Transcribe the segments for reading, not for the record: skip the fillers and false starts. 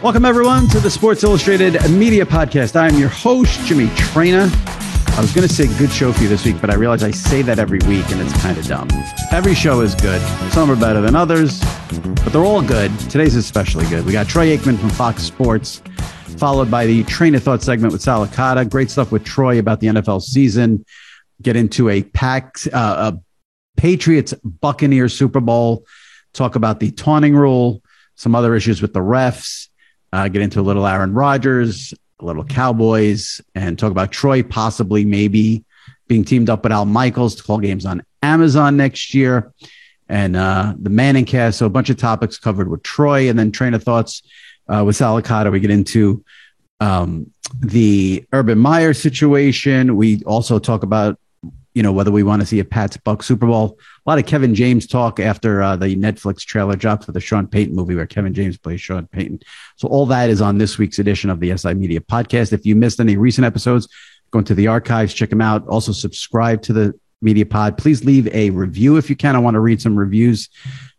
Welcome, everyone, to the Sports Illustrated Media Podcast. I am your host, Jimmy Traina. I was going to say good show for you this week, but I realize I say that every week, and it's kind of dumb. Every show is good. Some are better than others, but they're all good. Today's especially good. We got Troy Aikman from Fox Sports, followed by the Train of Thought segment with Sal Licata. Great stuff with Troy about the NFL season. Get into a Patriots-Buccaneers Super Bowl. Talk about the taunting rule, some other issues with the refs. Get into a little Aaron Rodgers, a little Cowboys, and talk about Troy possibly maybe being teamed up with Al Michaels to call games on Amazon next year, and the Manning cast. So a bunch of topics covered with Troy, and then Train of Thoughts with Sal Licata. We get into the Urban Meyer situation. We also talk about, whether we want to see a Pats-Bucs Super Bowl. A lot of Kevin James talk after the Netflix trailer dropped for the Sean Payton movie where Kevin James plays Sean Payton. So all that is on this week's edition of the SI Media Podcast. If you missed any recent episodes, go into the archives, check them out. Also subscribe to the Media Pod. Please leave a review if you can. I want to read some reviews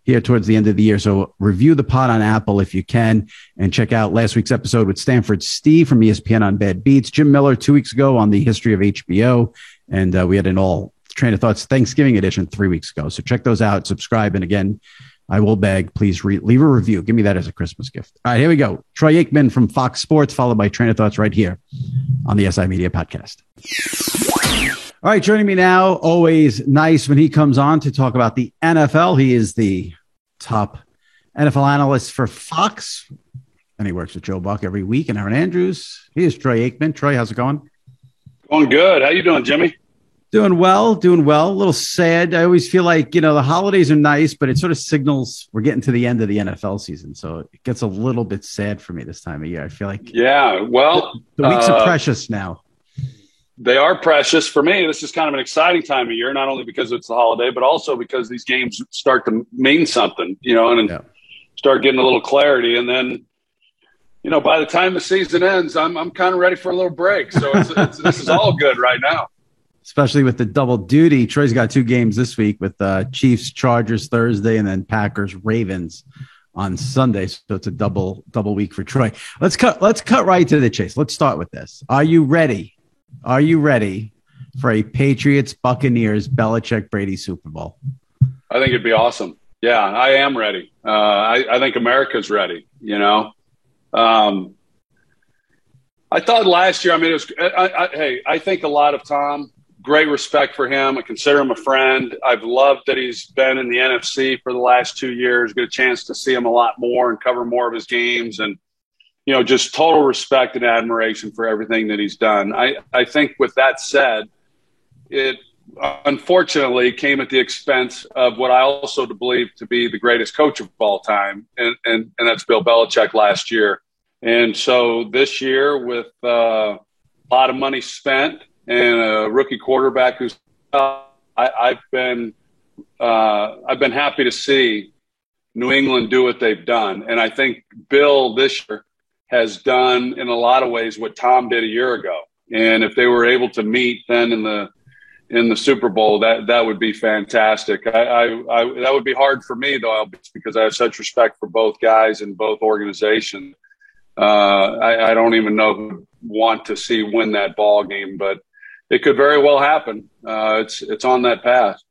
here towards the end of the year. So review the pod on Apple if you can, and check out last week's episode with Stanford Steve from ESPN on Bad Beats, Jim Miller 2 weeks ago on the history of HBO, and we had an all Train of Thoughts Thanksgiving edition 3 weeks ago. So check those out, subscribe, and again, I will beg, please leave a review. Give me that as a Christmas gift. All right, here we go. Troy Aikman from Fox Sports, followed by Train of Thoughts right here on the SI Media Podcast. All right, joining me now, always nice when he comes on to talk about the NFL. He is the top NFL analyst for Fox, and he works with Joe Buck every week and Aaron Andrews. He is Troy Aikman. Troy, how's it going? Going good. How you doing, Jimmy? Doing well. A little sad. I always feel like, the holidays are nice, but it sort of signals we're getting to the end of the NFL season. So it gets a little bit sad for me this time of year. I feel like the weeks are precious now. They are precious. For me, this is kind of an exciting time of year, not only because it's the holiday, but also because these games start to mean something, and start getting a little clarity. And then, by the time the season ends, I'm kind of ready for a little break. So this is all good right now. Especially with the double duty. Troy's got 2 games this week with Chiefs, Chargers Thursday, and then Packers, Ravens on Sunday. So it's a double week for Troy. Let's cut right to the chase. Let's start with this. Are you ready? Are you ready for a Patriots, Buccaneers, Belichick, Brady Super Bowl? I think it'd be awesome. Yeah, I am ready. I think America's ready, I thought last year, it was, I think a lot of Tom. Great respect for him. I consider him a friend. I've loved that he's been in the NFC for the last 2 years. Get a chance to see him a lot more and cover more of his games, and just total respect and admiration for everything that he's done. I think with that said, it unfortunately came at the expense of what I also believe to be the greatest coach of all time, and that's Bill Belichick last year. And so this year, with a lot of money spent and a rookie quarterback who's I've been happy to see New England do what they've done. And I think Bill this year has done in a lot of ways what Tom did a year ago. And if they were able to meet then in the Super Bowl, that would be fantastic. That would be hard for me though, because I have such respect for both guys and both organizations. I don't even know who would want to see win that ball game, but it could very well happen. It's on that path.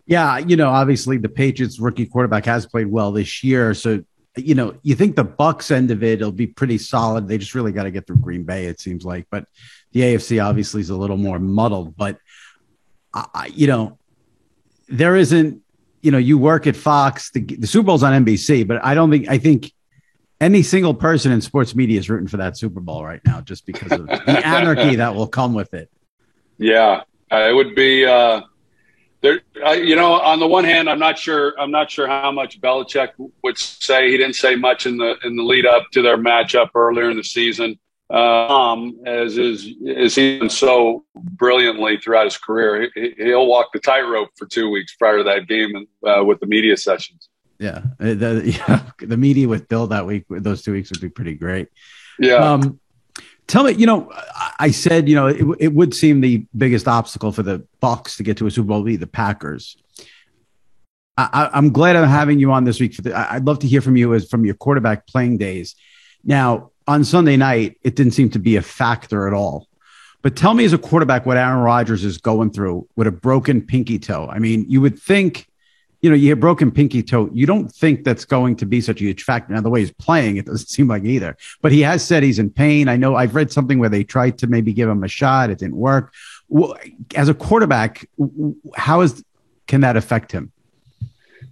Yeah, obviously the Patriots rookie quarterback has played well this year. So, you think the Bucs end of it will be pretty solid. They just really got to get through Green Bay, it seems like. But the AFC obviously is a little more muddled. But, there isn't, you work at Fox. The Super Bowl's on NBC, but I think any single person in sports media is rooting for that Super Bowl right now, just because of the anarchy that will come with it. Yeah, it would be. There, on the one hand, I'm not sure how much Belichick would say. He didn't say much in the lead up to their matchup earlier in the season. As he's done so brilliantly throughout his career, he'll walk the tightrope for 2 weeks prior to that game with the media sessions. Yeah, the media with Bill that week, those 2 weeks would be pretty great. Yeah. Tell me, I said, it would seem the biggest obstacle for the Bucs to get to a Super Bowl would be the Packers. I'm glad I'm having you on this week. I'd love to hear from you from your quarterback playing days. Now, on Sunday night, it didn't seem to be a factor at all. But tell me as a quarterback what Aaron Rodgers is going through with a broken pinky toe. I mean, you would think, you hear broken pinky toe. You don't think that's going to be such a huge factor. Now, the way he's playing, it doesn't seem like either. But he has said he's in pain. I know I've read something where they tried to maybe give him a shot. It didn't work. Well, as a quarterback, can that affect him?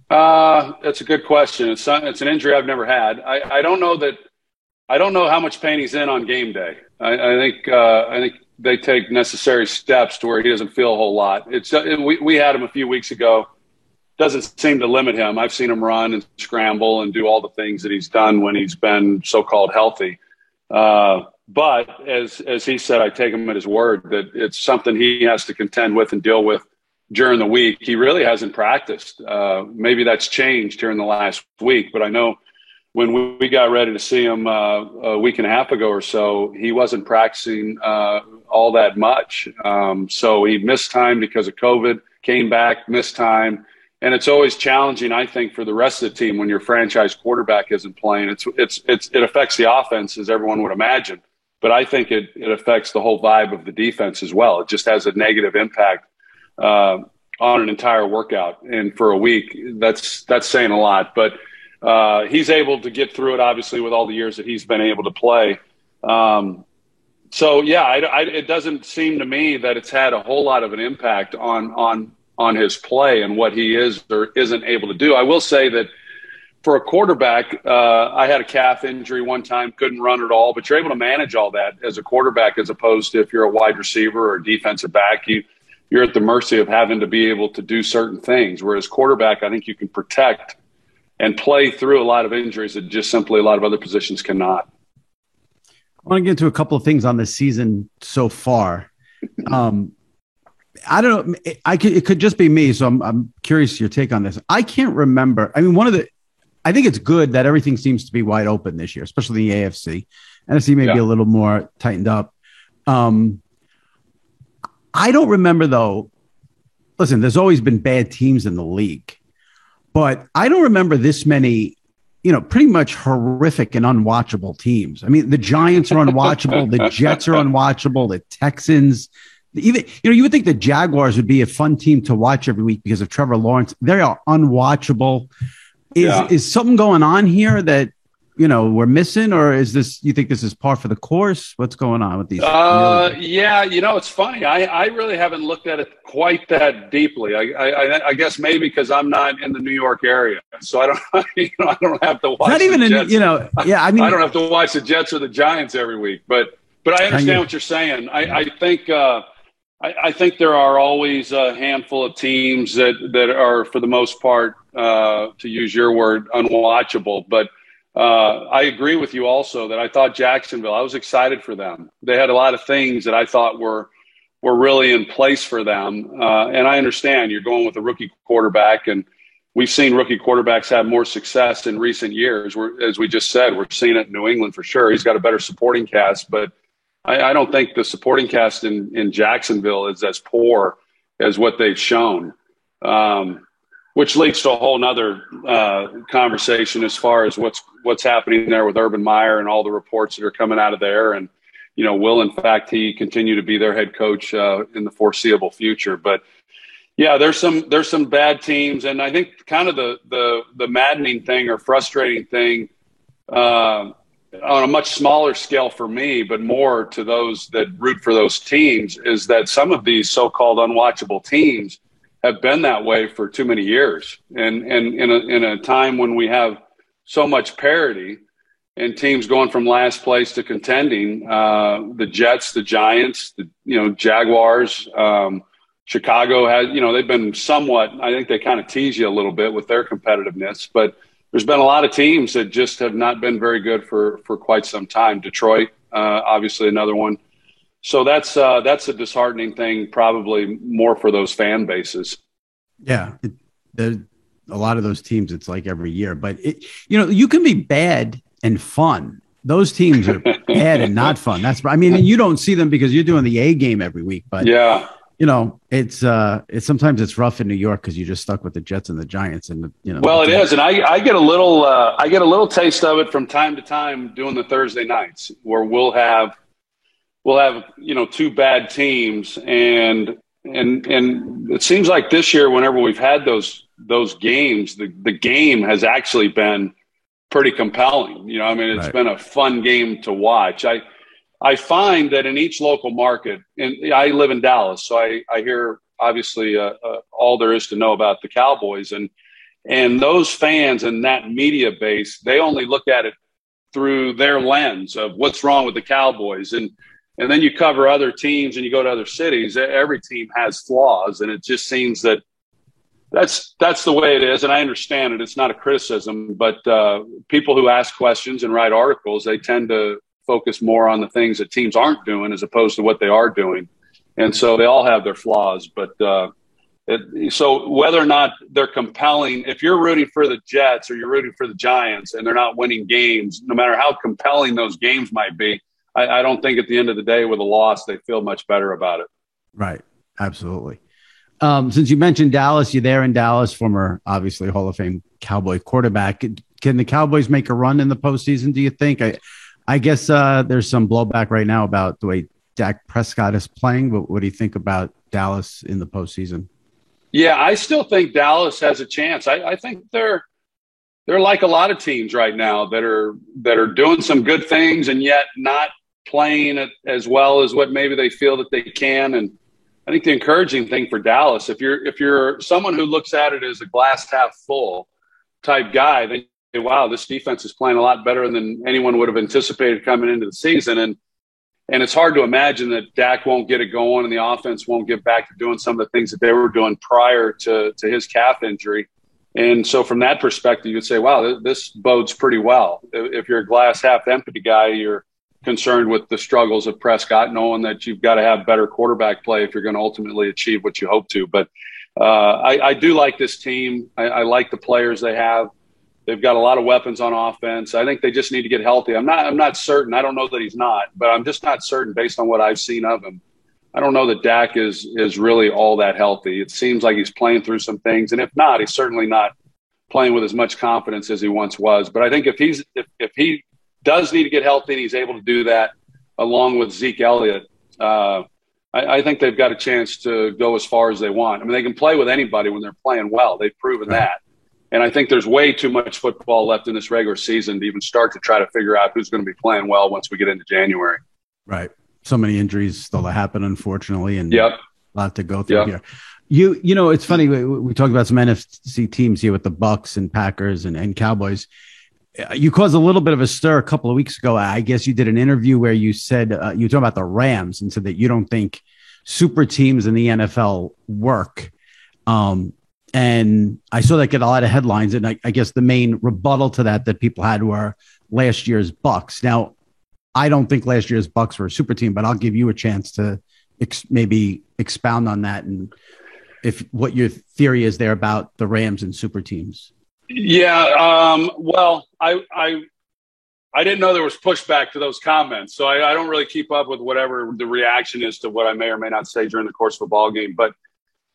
That's a good question. It's an injury I've never had. I don't know how much pain he's in on game day. I think they take necessary steps to where he doesn't feel a whole lot. We had him a few weeks ago. Doesn't seem to limit him. I've seen him run and scramble and do all the things that he's done when he's been so-called healthy. But as he said, I take him at his word that it's something he has to contend with and deal with during the week. He really hasn't practiced. Maybe that's changed here in the last week, but I know when we got ready to see him a week and a half ago or so, he wasn't practicing all that much. So he missed time because of COVID, came back, missed time. And it's always challenging, I think, for the rest of the team when your franchise quarterback isn't playing. It affects the offense, as everyone would imagine. But I think it affects the whole vibe of the defense as well. It just has a negative impact on an entire workout. And for a week, that's saying a lot. But he's able to get through it, obviously, with all the years that he's been able to play. It doesn't seem to me that it's had a whole lot of an impact on his play and what he is or isn't able to do. I will say that for a quarterback, I had a calf injury one time, couldn't run at all, but you're able to manage all that as a quarterback as opposed to if you're a wide receiver or a defensive back. You're at the mercy of having to be able to do certain things, whereas quarterback, I think you can protect and play through a lot of injuries that just simply a lot of other positions cannot. I want to get into a couple of things on this season so far. I don't know. It could just be me. So I'm curious your take on this. I can't remember. I mean, I think it's good that everything seems to be wide open this year, especially the AFC. NFC may be a little more tightened up. I don't remember though. Listen, there's always been bad teams in the league, but I don't remember this many, pretty much horrific and unwatchable teams. I mean, the Giants are unwatchable. The Jets are unwatchable. The Texans. Even, you would think the Jaguars would be a fun team to watch every week because of Trevor Lawrence. They are unwatchable. Is something going on here that, we're missing, or you think this is par for the course? What's going on with these? It's funny. I really haven't looked at it quite that deeply. I guess maybe because I'm not in the New York area, so I don't, I don't have to watch. Not even in, I don't have to watch the Jets or the Giants every week, but I understand what you're saying. I think there are always a handful of teams that are, for the most part, to use your word, unwatchable. But I agree with you also that I thought Jacksonville, I was excited for them. They had a lot of things that I thought were really in place for them. And I understand you're going with a rookie quarterback, and we've seen rookie quarterbacks have more success in recent years. As we just said, we're seeing it in New England for sure. He's got a better supporting cast, but I don't think the supporting cast in Jacksonville is as poor as what they've shown, which leads to a whole nother conversation as far as what's happening there with Urban Meyer and all the reports that are coming out of there. And, will, in fact, he continue to be their head coach in the foreseeable future. But, yeah, there's some bad teams. And I think kind of the maddening thing or frustrating thing on a much smaller scale for me, but more to those that root for those teams, is that some of these so-called unwatchable teams have been that way for too many years. And in a time when we have so much parity and teams going from last place to contending, the Jets, the Giants, the Jaguars, Chicago has, they've been somewhat, I think they kind of tease you a little bit with their competitiveness, but there's been a lot of teams that just have not been very good for quite some time. Detroit, obviously another one. So that's a disheartening thing, probably more for those fan bases. Yeah, a lot of those teams, it's like every year. But you can be bad and fun. Those teams are bad and not fun. And you don't see them because you're doing the A game every week. But it's sometimes it's rough in New York because you're just stuck with the Jets and the Giants, and Well, it is, and I get a little taste of it from time to time doing the Thursday nights where we'll have two bad teams, and it seems like this year whenever we've had those games, the game has actually been pretty compelling. It's Right. been a fun game to watch. I find that in each local market, and I live in Dallas, so I hear obviously all there is to know about the Cowboys, and those fans and that media base, they only look at it through their lens of what's wrong with the Cowboys, and then you cover other teams and you go to other cities. Every team has flaws, and it just seems that that's the way it is, and I understand it. It's not a criticism, but people who ask questions and write articles, they tend to focus more on the things that teams aren't doing as opposed to what they are doing. And so they all have their flaws. But so whether or not they're compelling, if you're rooting for the Jets or you're rooting for the Giants and they're not winning games, no matter how compelling those games might be, I don't think at the end of the day with a loss, they feel much better about it. Right. Absolutely. Since you mentioned Dallas, you're there in Dallas, former, obviously, Hall of Fame Cowboy quarterback. Can the Cowboys make a run in the postseason, do you think? I guess there's some blowback right now about the way Dak Prescott is playing. But what do you think about Dallas in the postseason? Yeah, I still think Dallas has a chance. I think they're like a lot of teams right now that are doing some good things and yet not playing it as well as what maybe they feel that they can. And I think the encouraging thing for Dallas, if you're someone who looks at it as a glass half full type guy, then wow, this defense is playing a lot better than anyone would have anticipated coming into the season. And it's hard to imagine that Dak won't get it going and the offense won't get back to doing some of the things that they were doing prior to his calf injury. And so from that perspective, you would say, wow, this bodes pretty well. If you're a glass half empty guy, you're concerned with the struggles of Prescott, knowing that you've got to have better quarterback play if you're going to ultimately achieve what you hope to. But I do like this team. I like the players they have. They've got a lot of weapons on offense. I think they just need to get healthy. I'm not certain. I don't know that he's not, but I'm just not certain based on what I've seen of him. I don't know that Dak is really all that healthy. It seems like he's playing through some things, and if not, he's certainly not playing with as much confidence as he once was. But I think if he does need to get healthy and he's able to do that along with Zeke Elliott, I think they've got a chance to go as far as they want. I mean, they can play with anybody when they're playing well. They've proven that. And I think there's way too much football left in this regular season to even start to try to figure out who's going to be playing well once we get into January. Right. So many injuries still to happen, unfortunately, and a lot to go through here. You know, it's funny. We talked about some NFC teams here with the Bucks and Packers and Cowboys. You caused a little bit of a stir a couple of weeks ago. I guess you did an interview where you said you were talking about the Rams and said that you don't think super teams in the NFL work. And I saw that get a lot of headlines. And I guess the main rebuttal to that people had were last year's Bucks. Now, I don't think last year's Bucks were a super team, but I'll give you a chance to maybe expound on that and if what your theory is there about the Rams and super teams. Yeah. Well, I didn't know there was pushback to those comments, so I don't really keep up with whatever the reaction is to what I may or may not say during the course of a ball game. But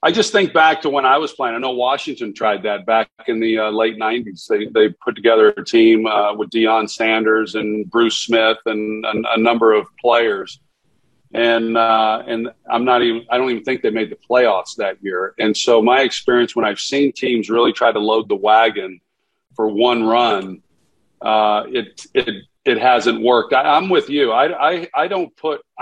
I just think back to when I was playing. I know Washington tried that back in the late 90s. They put together a team with Deion Sanders and Bruce Smith and a number of players. And I don't even think they made the playoffs that year. And so my experience when I've seen teams really try to load the wagon for one run, it hasn't worked. I'm with you. I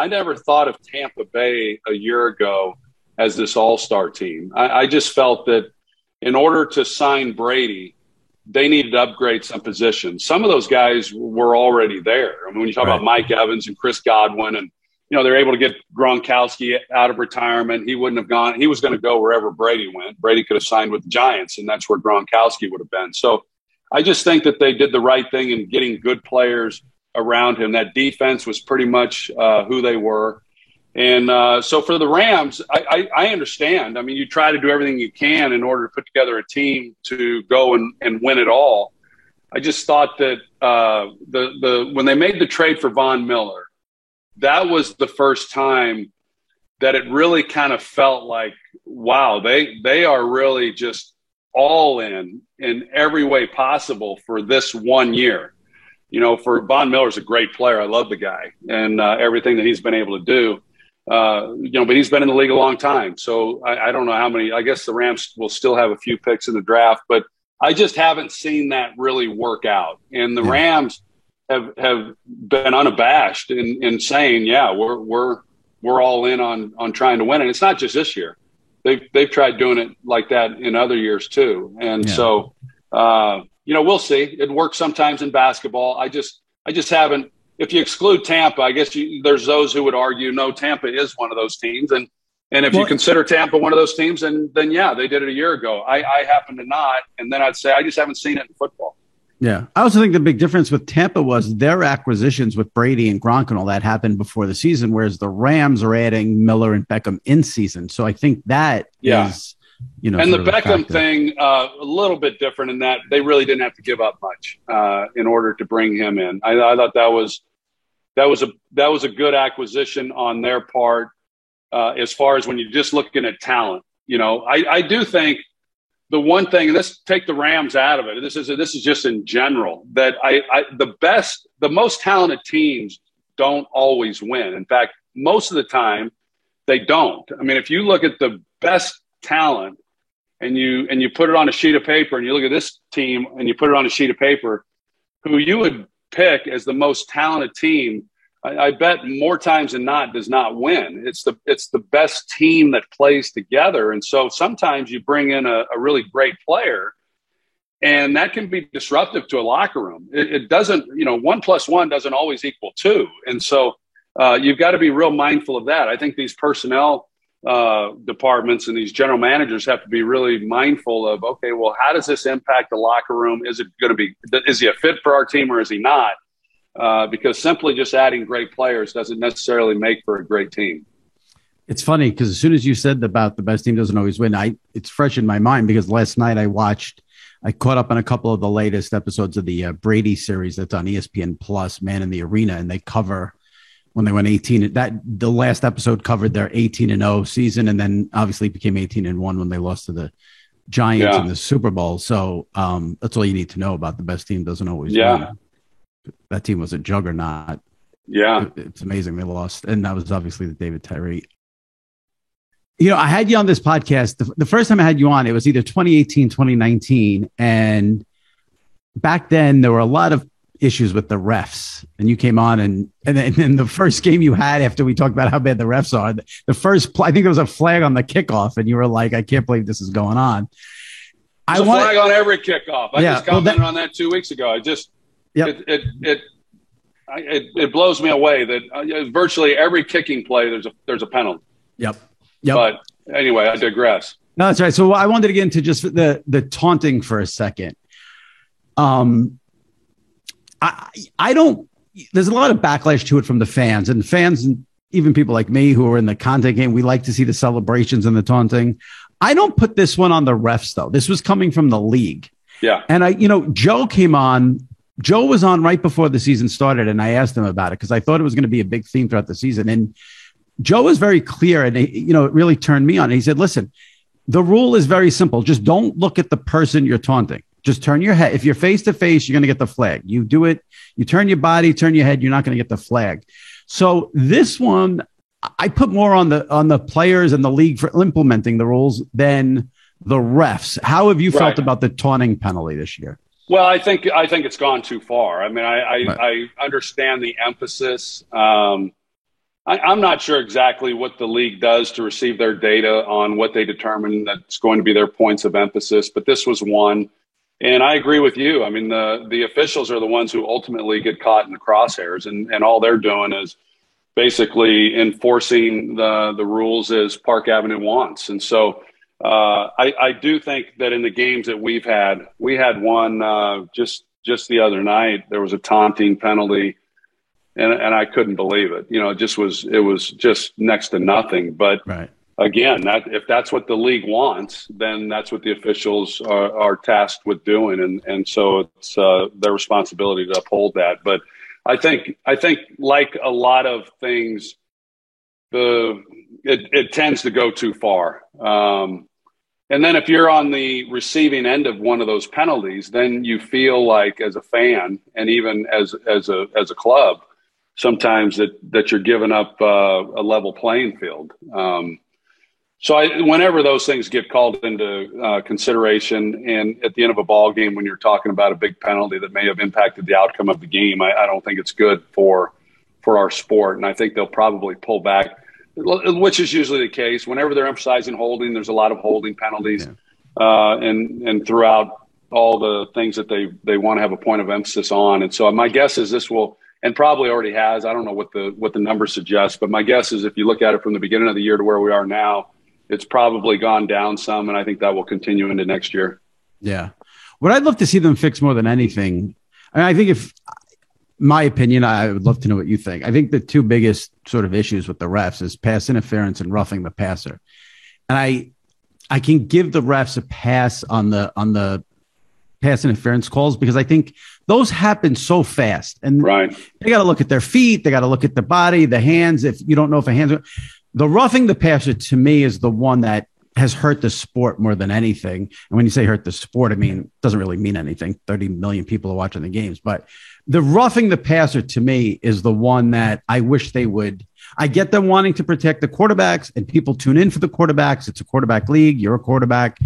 never thought of Tampa Bay a year ago as this all-star team. I just felt that in order to sign Brady, they needed to upgrade some positions. Some of those guys were already there. I mean, when you talk about Mike Evans and Chris Godwin, and they're able to get Gronkowski out of retirement. He wouldn't have gone. He was going to go wherever Brady went. Brady could have signed with the Giants, and that's where Gronkowski would have been. So I just think that they did the right thing in getting good players around him. That defense was pretty much who they were. And so for the Rams, I understand. I mean, you try to do everything you can in order to put together a team to go and win it all. I just thought that when they made the trade for Von Miller, that was the first time that it really kind of felt like, wow, they are really just all in every way possible for this 1 year. For Von Miller's a great player. I love the guy and everything that he's been able to do. But he's been in the league a long time. So I don't know how many. I guess the Rams will still have a few picks in the draft, but I just haven't seen that really work out. And the Rams have been unabashed in saying, yeah, we're all in on trying to win. And it's not just this year. They've tried doing it like that in other years too. And so, we'll see. It works sometimes in basketball. I just haven't. If you exclude Tampa, I guess there's those who would argue, no, Tampa is one of those teams. And if you consider Tampa one of those teams, then yeah, they did it a year ago. I happen to not. And then I'd say I just haven't seen it in football. Yeah. I also think the big difference with Tampa was their acquisitions with Brady and Gronk and all that happened before the season, whereas the Rams are adding Miller and Beckham in season. So I think that is, and the Beckham thing, a little bit different in that they really didn't have to give up much in order to bring him in. I thought that was a good acquisition on their part as far as when you're just looking at talent. I do think the one thing, and let's take the Rams out of it. This is just in general that the most talented teams don't always win. In fact, most of the time they don't. I mean, if you look at the best talent and you put it on a sheet of paper and you look at this team and you put it on a sheet of paper, who you would pick as the most talented team, I bet more times than not does not win. It's the best team that plays together. And so sometimes you bring in a really great player and that can be disruptive to a locker room. It doesn't, 1 + 1 doesn't always equal 2. And so you've got to be real mindful of that. I think these personnel departments and these general managers have to be really mindful of, okay, well, how does this impact the locker room? Is he a fit for our team or is he not? Because simply just adding great players doesn't necessarily make for a great team. It's funny because as soon as you said about the best team doesn't always win, it's fresh in my mind because last night I caught up on a couple of the latest episodes of the Brady series that's on ESPN Plus, Man in the Arena, and they cover when they went 18. The last episode covered their 18-0 season, and then obviously became 18-1 when they lost to the Giants in the Super Bowl. So that's all you need to know about the best team doesn't always win. That team was a juggernaut. Yeah. It's amazing they lost. And that was obviously the David Tyree. I had you on this podcast. The first time I had you on, it was either 2018, 2019. And back then there were a lot of issues with the refs. And you came on and then the first game you had after we talked about how bad the refs are, the first, I think there was a flag on the kickoff and you were like, I can't believe this is going on. There's a flag on every kickoff. I just commented on that 2 weeks ago. It blows me away that virtually every kicking play there's a penalty. Yep. But anyway, I digress. No, that's right. So I wanted to get into just the taunting for a second. I don't. There's a lot of backlash to it from the fans and even people like me who are in the content game. We like to see the celebrations and the taunting. I don't put this one on the refs though. This was coming from the league. Yeah. And Joe came on. Joe was on right before the season started, and I asked him about it because I thought it was going to be a big theme throughout the season. And Joe was very clear, and it really turned me on. He said, listen, the rule is very simple. Just don't look at the person you're taunting. Just turn your head. If you're face to face, you're going to get the flag. You do it. You turn your body, turn your head. You're not going to get the flag. So this one, I put more on the players and the league for implementing the rules than the refs. How have you felt about the taunting penalty this year? Well, I think it's gone too far. I mean, I understand the emphasis. I'm not sure exactly what the league does to receive their data on what they determine that's going to be their points of emphasis, but this was one. And I agree with you. I mean, the officials are the ones who ultimately get caught in the crosshairs, and all they're doing is basically enforcing the rules as Park Avenue wants. And so I do think that in the games that we had one just the other night. There was a taunting penalty, and I couldn't believe it. It was just next to nothing. But again, if that's what the league wants, then that's what the officials are tasked with doing, and so it's their responsibility to uphold that. But I think like a lot of things it tends to go too far. And then if you're on the receiving end of one of those penalties, then you feel like as a fan and even as a club, sometimes that you're giving up a level playing field. So whenever those things get called into consideration, and at the end of a ball game, when you're talking about a big penalty that may have impacted the outcome of the game, I don't think it's good for our sport. And I think they'll probably pull back, which is usually the case. Whenever they're emphasizing holding, there's a lot of holding penalties, and throughout all the things that they want to have a point of emphasis on. And so my guess is this will, and probably already has, I don't know what the numbers suggest, but my guess is if you look at it from the beginning of the year to where we are now, it's probably gone down some, and I think that will continue into next year. Yeah. What I'd love to see them fix more than anything, I think my opinion, I would love to know what you think. I think the two biggest sort of issues with the refs is pass interference and roughing the passer. And I can give the refs a pass on the pass interference calls because I think those happen so fast. And they got to look at their feet. They got to look at the body, the hands. If you don't know if a hand's the roughing the passer, to me, is the one that has hurt the sport more than anything. And when you say hurt the sport, I mean, it doesn't really mean anything. 30 million people are watching the games. But the roughing the passer, to me, is the one that I wish they would. I get them wanting to protect the quarterbacks, and people tune in for the quarterbacks. It's a quarterback league. You're a quarterback.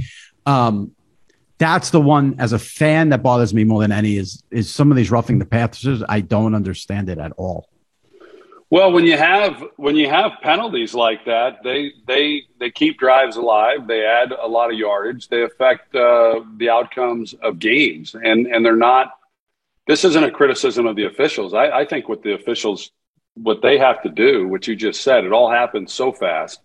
That's the one, as a fan, that bothers me more than any is some of these roughing the passers. I don't understand it at all. Well, when you have penalties like that, they keep drives alive. They add a lot of yardage. They affect the outcomes of games, and they're not. This isn't a criticism of the officials. I think what the officials, what they have to do, what you just said, it all happens so fast.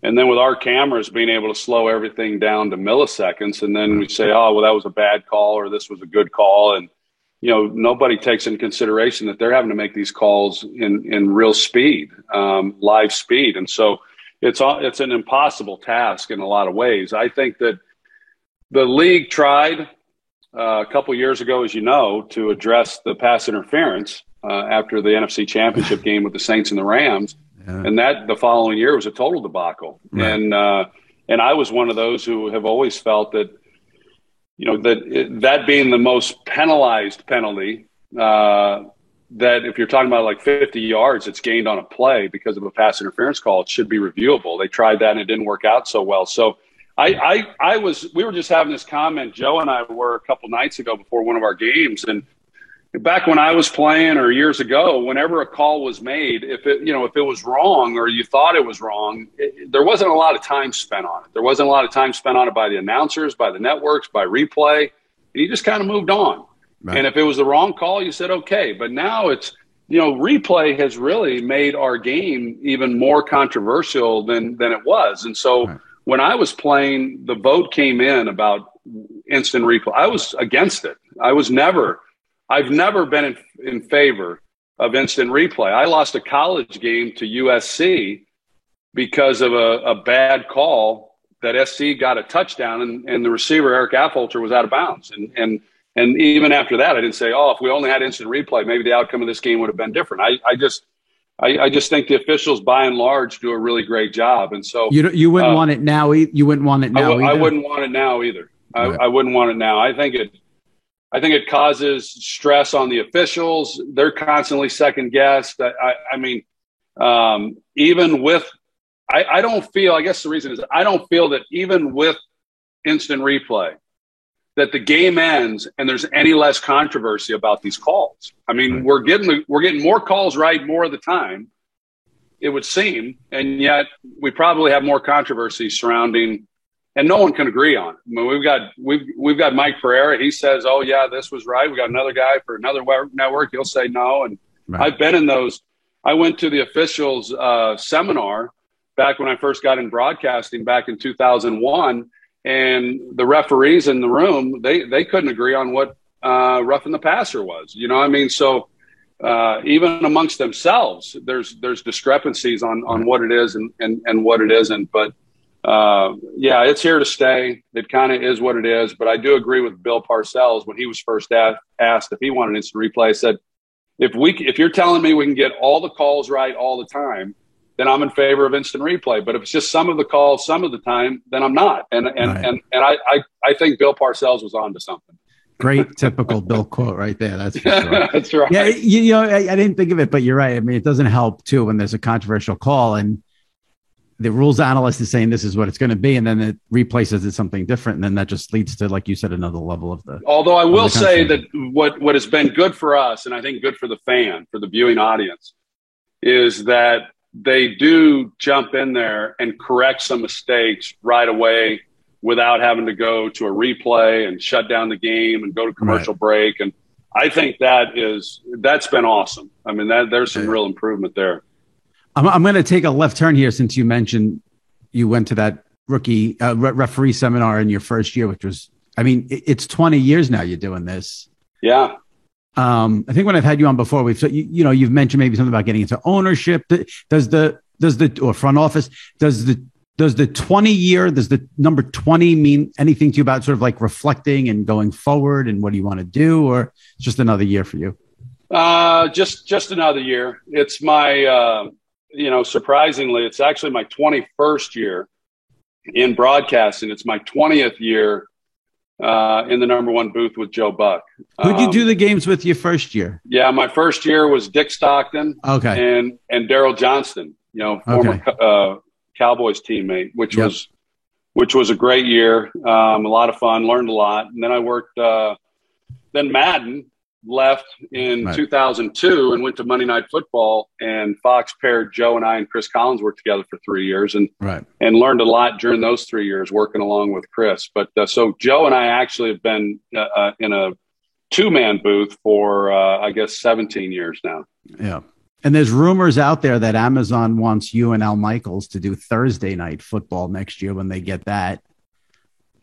And then with our cameras being able to slow everything down to milliseconds, and then we say, oh, well, that was a bad call or this was a good call, and nobody takes into consideration that they're having to make these calls in real speed, live speed. And so it's an impossible task in a lot of ways. I think that the league tried a couple years ago, as you know, to address the pass interference after the NFC Championship game with the Saints and the Rams. Yeah. And that the following year was a total debacle. Right. And I was one of those who have always felt that, that being the most penalized penalty, that if you're talking about like 50 yards, it's gained on a play because of a pass interference call, it should be reviewable. They tried that and it didn't work out so well. So we were just having this comment, Joe and I were a couple nights ago before one of our games. And back when I was playing or years ago, whenever a call was made, if it was wrong or you thought it was wrong, there wasn't a lot of time spent on it. There wasn't a lot of time spent on it by the announcers, by the networks, by replay. And you just kind of moved on. Right. And if it was the wrong call, you said, okay. But now it's, replay has really made our game even more controversial than it was. And so when I was playing, the vote came in about instant replay. I was against it. I've never been in favor of instant replay. I lost a college game to USC because of a bad call that SC got a touchdown and the receiver, Eric Affolter, was out of bounds. And even after that, I didn't say, if we only had instant replay, maybe the outcome of this game would have been different. I just think the officials, by and large, do a really great job. And so you wouldn't want it now. You wouldn't want it now. I wouldn't want it now either. Right. I wouldn't want it now. I think it causes stress on the officials. They're constantly second guessed. Even with, I don't feel, I guess the reason is I don't feel that even with instant replay, that the game ends and there's any less controversy about these calls. I mean, we're getting more calls right more of the time, it would seem, and yet we probably have more controversy surrounding. And no one can agree on it. I mean, we've got Mike Pereira. He says, "Oh yeah, this was right." We got another guy for another network. He'll say no. And I've been in those. I went to the officials seminar back when I first got in broadcasting back in 2001, and the referees in the room they couldn't agree on what roughing the passer was. So even amongst themselves, there's discrepancies on what it is and what it isn't. But it's here to stay. It kind of is what it is. But I do agree with Bill Parcells when he was first asked if he wanted instant replay. I said, if you're telling me we can get all the calls right all the time, then I'm in favor of instant replay. But if it's just some of the calls, some of the time, then I'm not. And I think Bill Parcells was on to something. Great typical Bill quote right there. That's for sure. That's right. Yeah, you know, I didn't think of it, but you're right. I mean, it doesn't help too when there's a controversial call and the rules analyst is saying this is what it's going to be, and then it replaces it something different, and then that just leads to, like you said, another level of the. Although I will say that what has been good for us, and I think good for the fan, for the viewing audience, is that they do jump in there and correct some mistakes right away without having to go to a replay and shut down the game and go to commercial break. And I think that's been awesome. I mean, there's some real improvement there. I'm going to take a left turn here since you mentioned you went to that rookie referee seminar in your first year, which was, I mean, it's 20 years now you're doing this. Yeah. I think when I've had you on before, you've mentioned maybe something about getting into ownership. Does the front office, does the 20 year, does the number 20 mean anything to you about sort of like reflecting and going forward and what do you want to do, or it's just another year for you? Just another year. It's my, surprisingly, it's actually my 21st year in broadcasting. It's my 20th year in the number one booth with Joe Buck. Who'd you do the games with your first year? Yeah, my first year was Dick Stockton and Daryl Johnston, former Cowboys teammate, which was a great year. A lot of fun, learned a lot. And then I worked, then Madden left in 2002 and went to Monday Night Football, and Fox paired Joe and I and Chris Collinsworth together for 3 years and learned a lot during those 3 years working along with Chris. But so Joe and I actually have been in a two-man booth for, 17 years now. Yeah. And there's rumors out there that Amazon wants you and Al Michaels to do Thursday Night Football next year when they get that.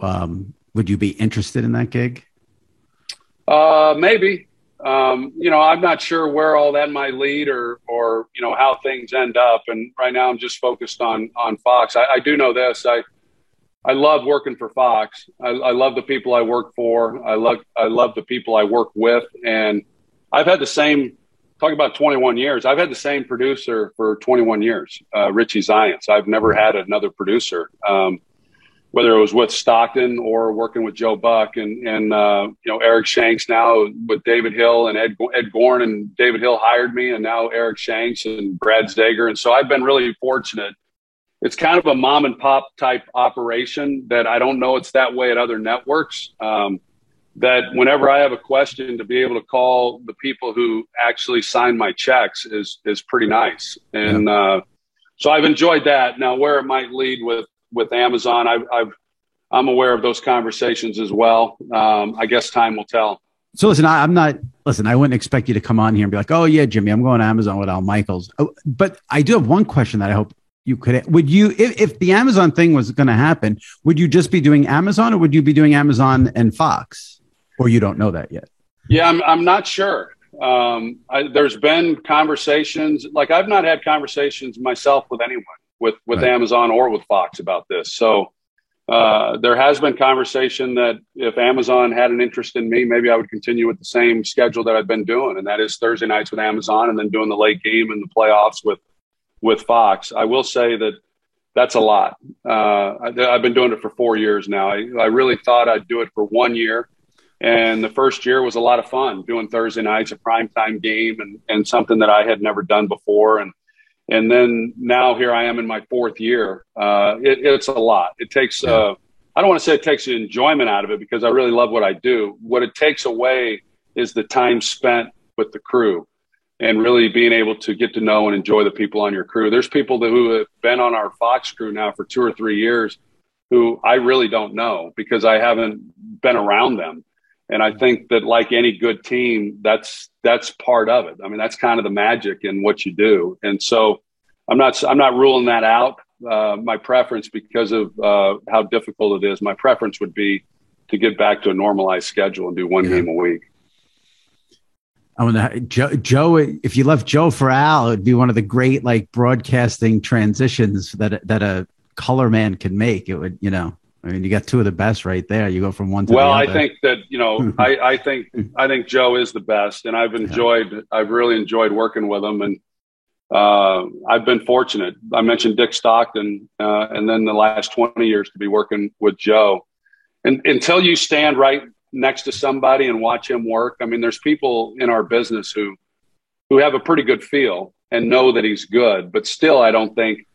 Would you be interested in that gig? Maybe. I'm not sure where all that might lead or how things end up. And right now I'm just focused on Fox. I do know this. I love working for Fox. I love the people I work for. I love the people I work with. And I've had the same, talk about 21 years. I've had the same producer for 21 years, Richie Zients. I've never had another producer. Whether it was with Stockton or working with Joe Buck and Eric Shanks now with David Hill and Ed Gorn, and David Hill hired me, and now Eric Shanks and Brad Stager. And so I've been really fortunate. It's kind of a mom and pop type operation that I don't know it's that way at other networks. That whenever I have a question, to be able to call the people who actually sign my checks is pretty nice. And so I've enjoyed that. Now, where it might lead with Amazon, I'm aware of those conversations as well. I guess time will tell. So listen, I wouldn't expect you to come on here and be like, oh yeah, Jimmy, I'm going to Amazon with Al Michaels. But I do have one question that I hope you could, would you, if the Amazon thing was going to happen, would you just be doing Amazon, or would you be doing Amazon and Fox, or you don't know that yet? Yeah, I'm not sure. There's been conversations, like I've not had conversations myself with anyone with Amazon or with Fox about this. So there has been conversation that if Amazon had an interest in me, maybe I would continue with the same schedule that I've been doing. And that is Thursday nights with Amazon and then doing the late game and the playoffs with Fox. I will say that that's a lot. I've been doing it for 4 years now. I really thought I'd do it for 1 year. And the first year was a lot of fun doing Thursday nights, a primetime game and something that I had never done before. And then now here I am in my 4th year. It's a lot. It takes, I don't want to say it takes the enjoyment out of it because I really love what I do. What it takes away is the time spent with the crew and really being able to get to know and enjoy the people on your crew. There's people who have been on our Fox crew now for 2 or 3 years who I really don't know because I haven't been around them. And I think that like any good team, that's part of it. I mean, that's kind of the magic in what you do. And so I'm not ruling that out. My preference, because of how difficult it is, my preference would be to get back to a normalized schedule and do one game a week. I want Joe. If you left Joe for Al, it'd be one of the great like broadcasting transitions that a color man can make. It would, I mean, you got 2 of the best right there. You go from one to the other. I think that, I think Joe is the best, and I've really enjoyed working with him. And, I've been fortunate. I mentioned Dick Stockton, and then the last 20 years to be working with Joe. And until you stand right next to somebody and watch him work, I mean, there's people in our business who have a pretty good feel and know that he's good, but still, I don't think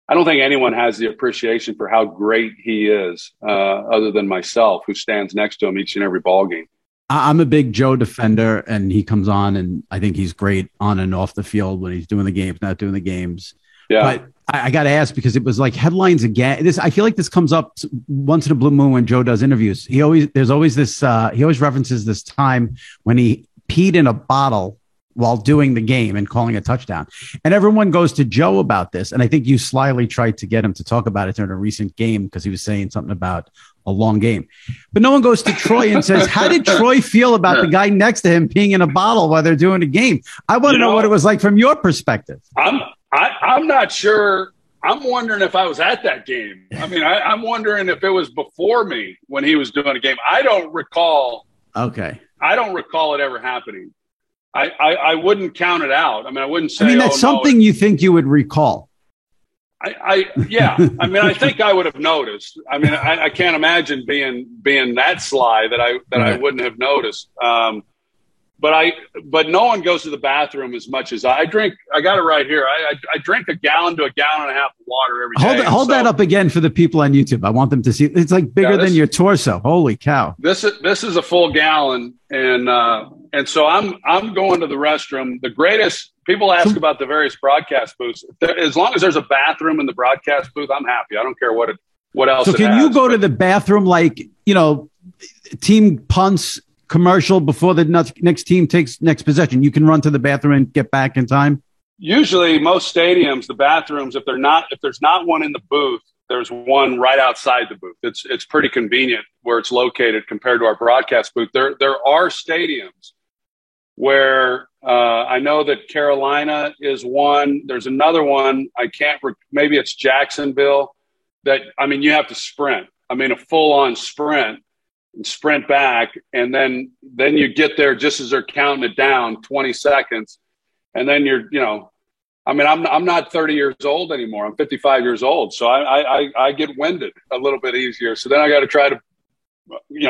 anyone has the appreciation for how great he is, other than myself, who stands next to him each and every ball game. I'm a big Joe defender, and he comes on, and I think he's great on and off the field when he's doing the games, not doing the games. Yeah. But I got to ask, because it was like headlines again. I feel like this comes up once in a blue moon when Joe does interviews. He always references this time when he peed in a bottle while doing the game and calling a touchdown. And everyone goes to Joe about this. And I think you slyly tried to get him to talk about it during a recent game because he was saying something about a long game. But no one goes to Troy and says, how did Troy feel about the guy next to him peeing in a bottle while they're doing a game? I want to know what it was like from your perspective. I'm not sure. I'm wondering if I was at that game. I mean, I'm wondering if it was before me when he was doing a game. I don't recall. Okay. I don't recall it ever happening. I wouldn't count it out. I mean, I wouldn't say. I mean, that's something you think you would recall. Yeah. I mean, I think I would have noticed. I mean, I can't imagine being that sly that I wouldn't have noticed. But no one goes to the bathroom as much as I drink. I got it right here. I drink a gallon to a gallon and a half of water every day. Hold that up again for the people on YouTube. I want them to see. It's like bigger than your torso. Holy cow! This is a full gallon, and so I'm going to the restroom. The greatest people ask about the various broadcast booths. As long as there's a bathroom in the broadcast booth, I'm happy. I don't care what else. So can you go to the bathroom like team punts? Commercial before the next team takes next possession, you can run to the bathroom and get back in time? Usually most stadiums, the bathrooms, if there's not one in the booth, there's one right outside the booth. It's pretty convenient where it's located compared to our broadcast booth. There are stadiums where I know that Carolina is one. There's another one. Maybe it's Jacksonville that, I mean, you have to sprint. I mean, a full on sprint. And sprint back, and then you get there just as they're counting it down, 20 seconds, and then I mean, I'm not 30 years old anymore. I'm 55 years old, so I get winded a little bit easier. So then I got to try to,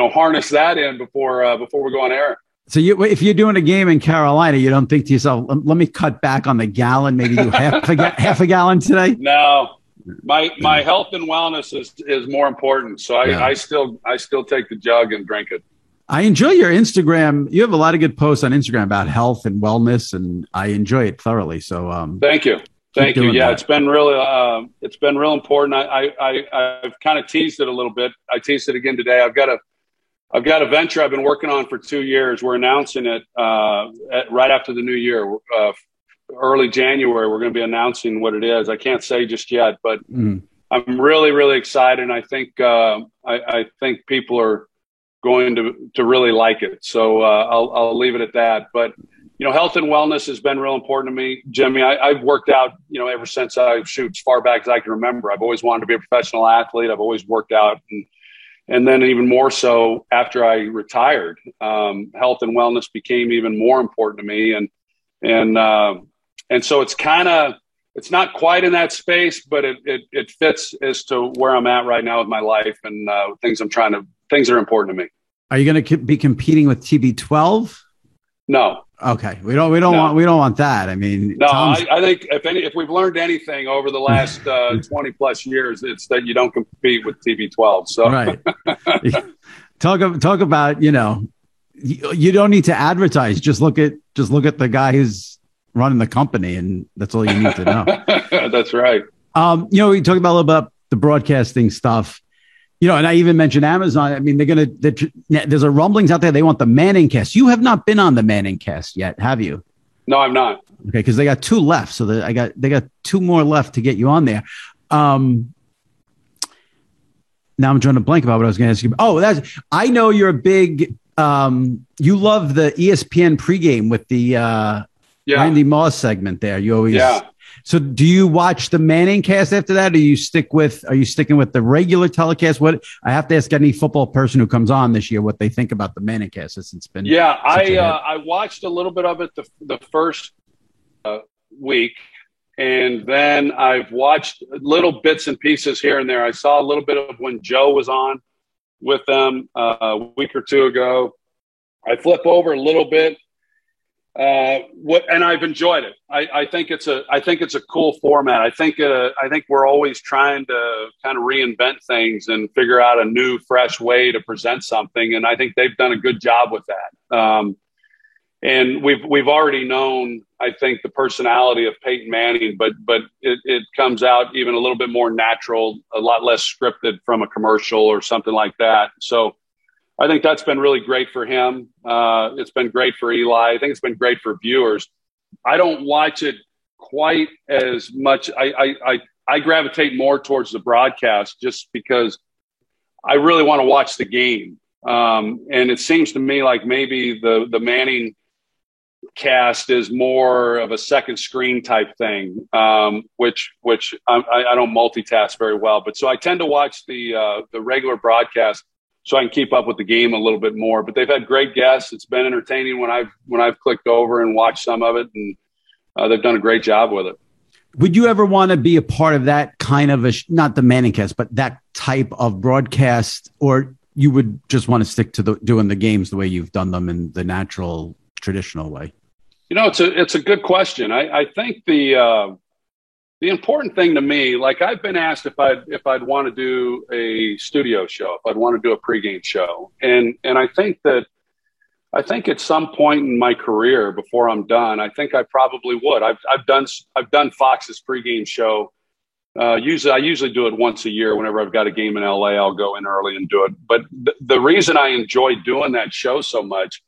harness that in before we go on air. So if you're doing a game in Carolina, you don't think to yourself, let me cut back on the gallon, maybe do half a gallon today? No. My health and wellness is more important. So I still take the jug and drink it. I enjoy your Instagram. You have a lot of good posts on Instagram about health and wellness, and I enjoy it thoroughly. So thank you. Yeah, it's been real important. I've kind of teased it a little bit. I teased it again today. I've got a venture I've been working on for 2 years. We're announcing it right after the new year. Early January, we're going to be announcing what it is. I can't say just yet, but I'm really, really excited. And I think people are going to really like it. So I'll leave it at that. But, health and wellness has been real important to me, Jimmy. I've worked out, ever since as far back as I can remember. I've always wanted to be a professional athlete. I've always worked out. And then even more so after I retired, health and wellness became even more important to me. And so it's not quite in that space, but it fits as to where I'm at right now with my life and things that are important to me. Are you going to be competing with TB12? No. Okay. We don't want that. I mean, no, I think if we've learned anything over the last 20 plus years, it's that you don't compete with TB12. So right. Talk about, you don't need to advertise. Just look at the guy who's running the company, and that's all you need to know. That's right. We talked about a little bit about the broadcasting stuff, and I even mentioned Amazon. I mean, there's a rumblings out there. They want the Manning cast. You have not been on the Manning cast yet, have you? No, I'm not. Okay. Cause they got 2 left. So they got 2 more left to get you on there. Now I'm trying to blank about what I was going to ask you. Oh, I know you're a big, you love the ESPN pregame with the, Randy Moss segment there. You always, So do you watch the Manning cast after that? Or are you sticking with the regular telecast? I have to ask any football person who comes on this year what they think about the Manning cast since it's been. Yeah. I watched a little bit of it the first week. And then I've watched little bits and pieces here and there. I saw a little bit of when Joe was on with them a week or two ago. I flip over a little bit. And I've enjoyed it. I think it's a cool format. I think we're always trying to kind of reinvent things and figure out a new, fresh way to present something. And I think they've done a good job with that. And we've already known, I think, the personality of Peyton Manning, but it comes out even a little bit more natural, a lot less scripted from a commercial or something like that. So I think that's been really great for him. It's been great for Eli. I think it's been great for viewers. I don't watch it quite as much. I gravitate more towards the broadcast just because I really want to watch the game. And it seems to me like maybe the Manning cast is more of a second screen type thing, which I don't multitask very well. But so I tend to watch the regular broadcast so I can keep up with the game a little bit more. But they've had great guests. It's been entertaining when I've clicked over and watched some of it, and they've done a great job with it. Would you ever want to be a part of that kind of not the Manningcast, but that type of broadcast, or you would just want to stick to doing the games the way you've done them in the natural, traditional way? It's a good question. I think the important thing to me, like I've been asked if I'd want to do a studio show, if I'd want to do a pregame show. And I think at some point in my career before I'm done, I think I probably would. I've done Fox's pregame show. I usually do it once a year. Whenever I've got a game in LA, I'll go in early and do it. But the reason I enjoy doing that show so much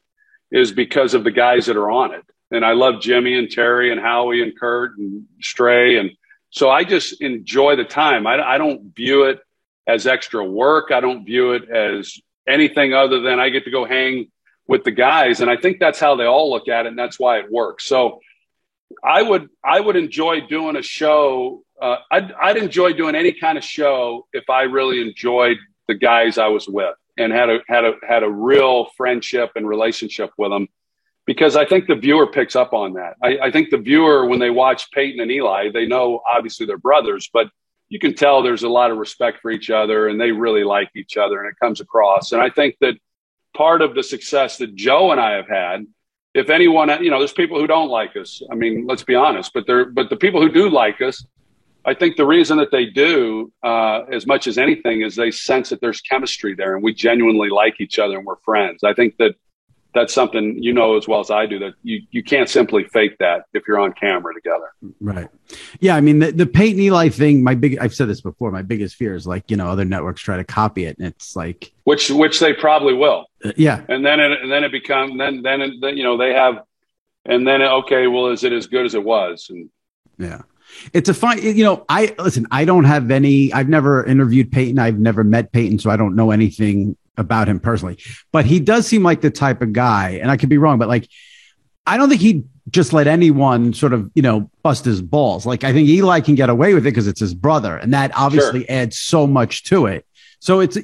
is because of the guys that are on it. And I love Jimmy and Terry and Howie and Kurt and Stray. And so I just enjoy the time. I don't view it as extra work. I don't view it as anything other than I get to go hang with the guys. And I think that's how they all look at it. And that's why it works. So I would enjoy doing a show. I'd enjoy doing any kind of show if I really enjoyed the guys I was with and had a real friendship and relationship with them. Because I think the viewer picks up on that. I think the viewer, when they watch Peyton and Eli, they know obviously they're brothers, but you can tell there's a lot of respect for each other and they really like each other, and it comes across. And I think that part of the success that Joe and I have had, if anyone, there's people who don't like us. I mean, let's be honest, but the people who do like us, I think the reason that they do as much as anything is they sense that there's chemistry there and we genuinely like each other and we're friends. I think that's something as well as I do, that you can't simply fake that if you're on camera together. Right. Yeah. I mean, the Peyton Eli thing, I've said this before, my biggest fear is like, other networks try to copy it, and it's like, which they probably will. Yeah. And then it becomes, then they have, and then, okay, well, is it as good as it was? And yeah. It's a fine, I don't have I've never interviewed Peyton. I've never met Peyton, so I don't know anything about him personally, but he does seem like the type of guy, and I could be wrong, but like, I don't think he'd just let anyone sort of, bust his balls. Like, I think Eli can get away with it because it's his brother, and that obviously adds so much to it. So it's,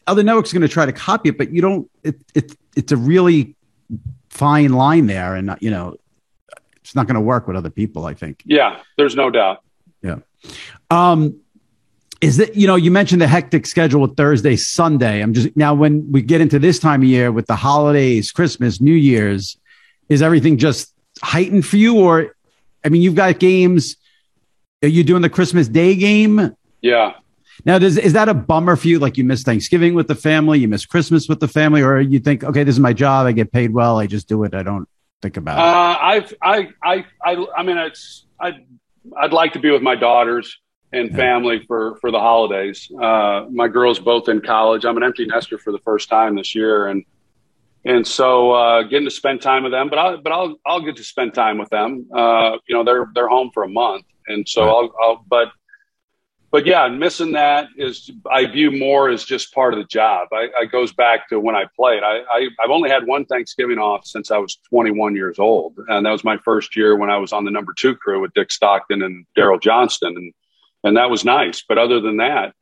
other networks are going to try to copy it, but you don't, it's a really fine line there. And, it's not going to work with other people, I think. Yeah, there's no doubt. Yeah. Is that, you mentioned the hectic schedule with Thursday, Sunday. Now when we get into this time of year with the holidays, Christmas, New Year's, is everything just heightened for you? Or, I mean, you've got games. Are you doing the Christmas Day game? Yeah. Now, is that a bummer for you? Like, you miss Thanksgiving with the family, you miss Christmas with the family, or you think, okay, this is my job, I get paid well, I just do it, I don't think about it? I'd like to be with my daughters and family for the holidays. My girls both in college. I'm an empty nester for the first time this year, and so getting to spend time with them. But I'll get to spend time with them. They're home for a month, and so right. But yeah, missing that I view more as just part of the job. I goes back to when I played. I've only had one Thanksgiving off since I was 21 years old, and that was my first year when I was on the number 2 crew with Dick Stockton and Daryl Johnston, and that was nice. But other than that,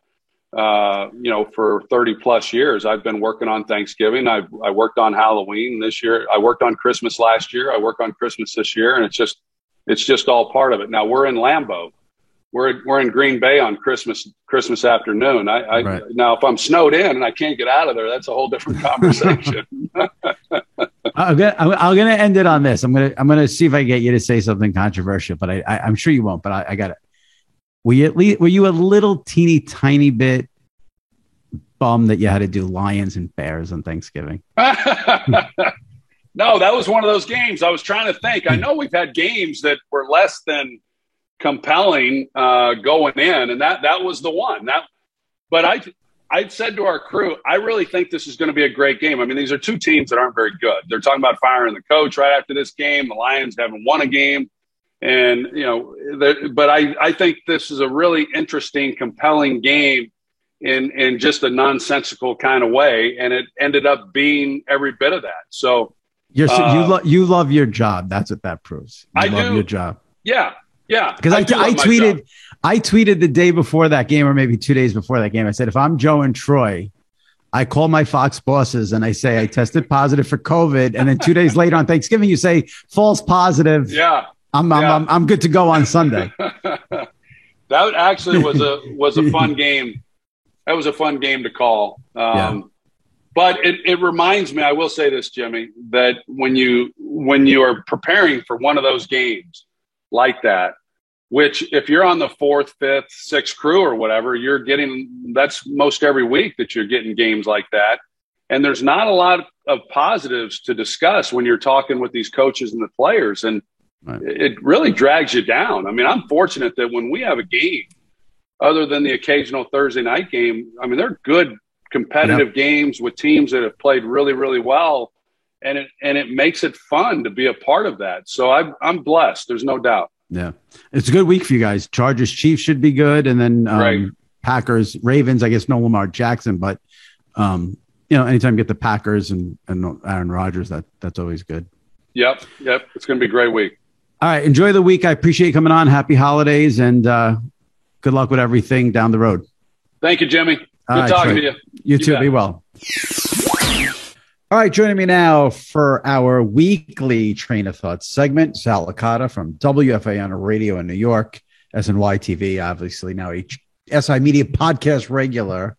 for 30 plus years, I've been working on Thanksgiving. I worked on Halloween this year. I worked on Christmas last year. I work on Christmas this year, and it's just It's just all part of it. Now we're in Lambeau. We're in Green Bay on Christmas afternoon. Right. Now if I'm snowed in and I can't get out of there, that's a whole different conversation. I'm gonna end it on this. I'm gonna see if I get you to say something controversial, but I'm sure you won't. But I got it. Were you a little teeny tiny bit bummed that you had to do Lions and Bears on Thanksgiving? No, that was one of those games. I was trying to think. I know we've had games that were less than compelling going in, and that was the one. But I said to our crew, I really think this is going to be a great game. I mean, these are two teams that aren't very good. They're talking about firing the coach right after this game. The Lions haven't won a game, and but I think this is a really interesting, compelling game in just a nonsensical kind of way, and it ended up being every bit of that. So. You love your job. That's what that proves. I love your job. Yeah. Because I tweeted the day before that game, or maybe 2 days before that game. I said, if I'm Joe and Troy, I call my Fox bosses and I say I tested positive for COVID, and then 2 days later on Thanksgiving, you say false positive. Yeah, I'm good to go on Sunday. That actually was a fun game. That was a fun game to call. But it reminds me, I will say this, Jimmy, that when you are preparing for one of those games like that, which if you're on the fourth, fifth, sixth crew or whatever, that's most every week that you're getting games like that. And there's not a lot of positives to discuss when you're talking with these coaches and the players. And It really drags you down. I mean, I'm fortunate that when we have a game, other than the occasional Thursday night game, I mean, they're good competitive games with teams that have played really, really well, and it makes it fun to be a part of that. So I'm blessed. There's no doubt. Yeah, it's a good week for you guys. Chargers, Chiefs should be good, and then Packers, Ravens. I guess no Lamar Jackson, but anytime you get the Packers and Aaron Rodgers, that's always good. Yep. It's going to be a great week. All right, enjoy the week. I appreciate you coming on. Happy holidays, and good luck with everything down the road. Thank you, Jimmy. Good talking to you. You too. Bet. Be well. All right. Joining me now for our weekly Train of Thought segment, Sal Licata from WFAN Radio in New York, SNY TV, obviously now a SI Media podcast regular.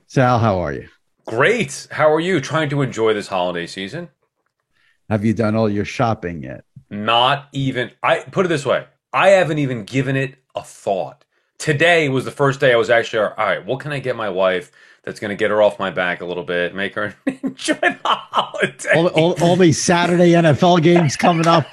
Sal, how are you? Great. How are you? Trying to enjoy this holiday season? Have you done all your shopping yet? Not even. I put it this way. I haven't even given it a thought. Today was the first day I was actually, all right, what can I get my wife that's going to get her off my back a little bit, make her enjoy the holiday? All these Saturday NFL games coming up.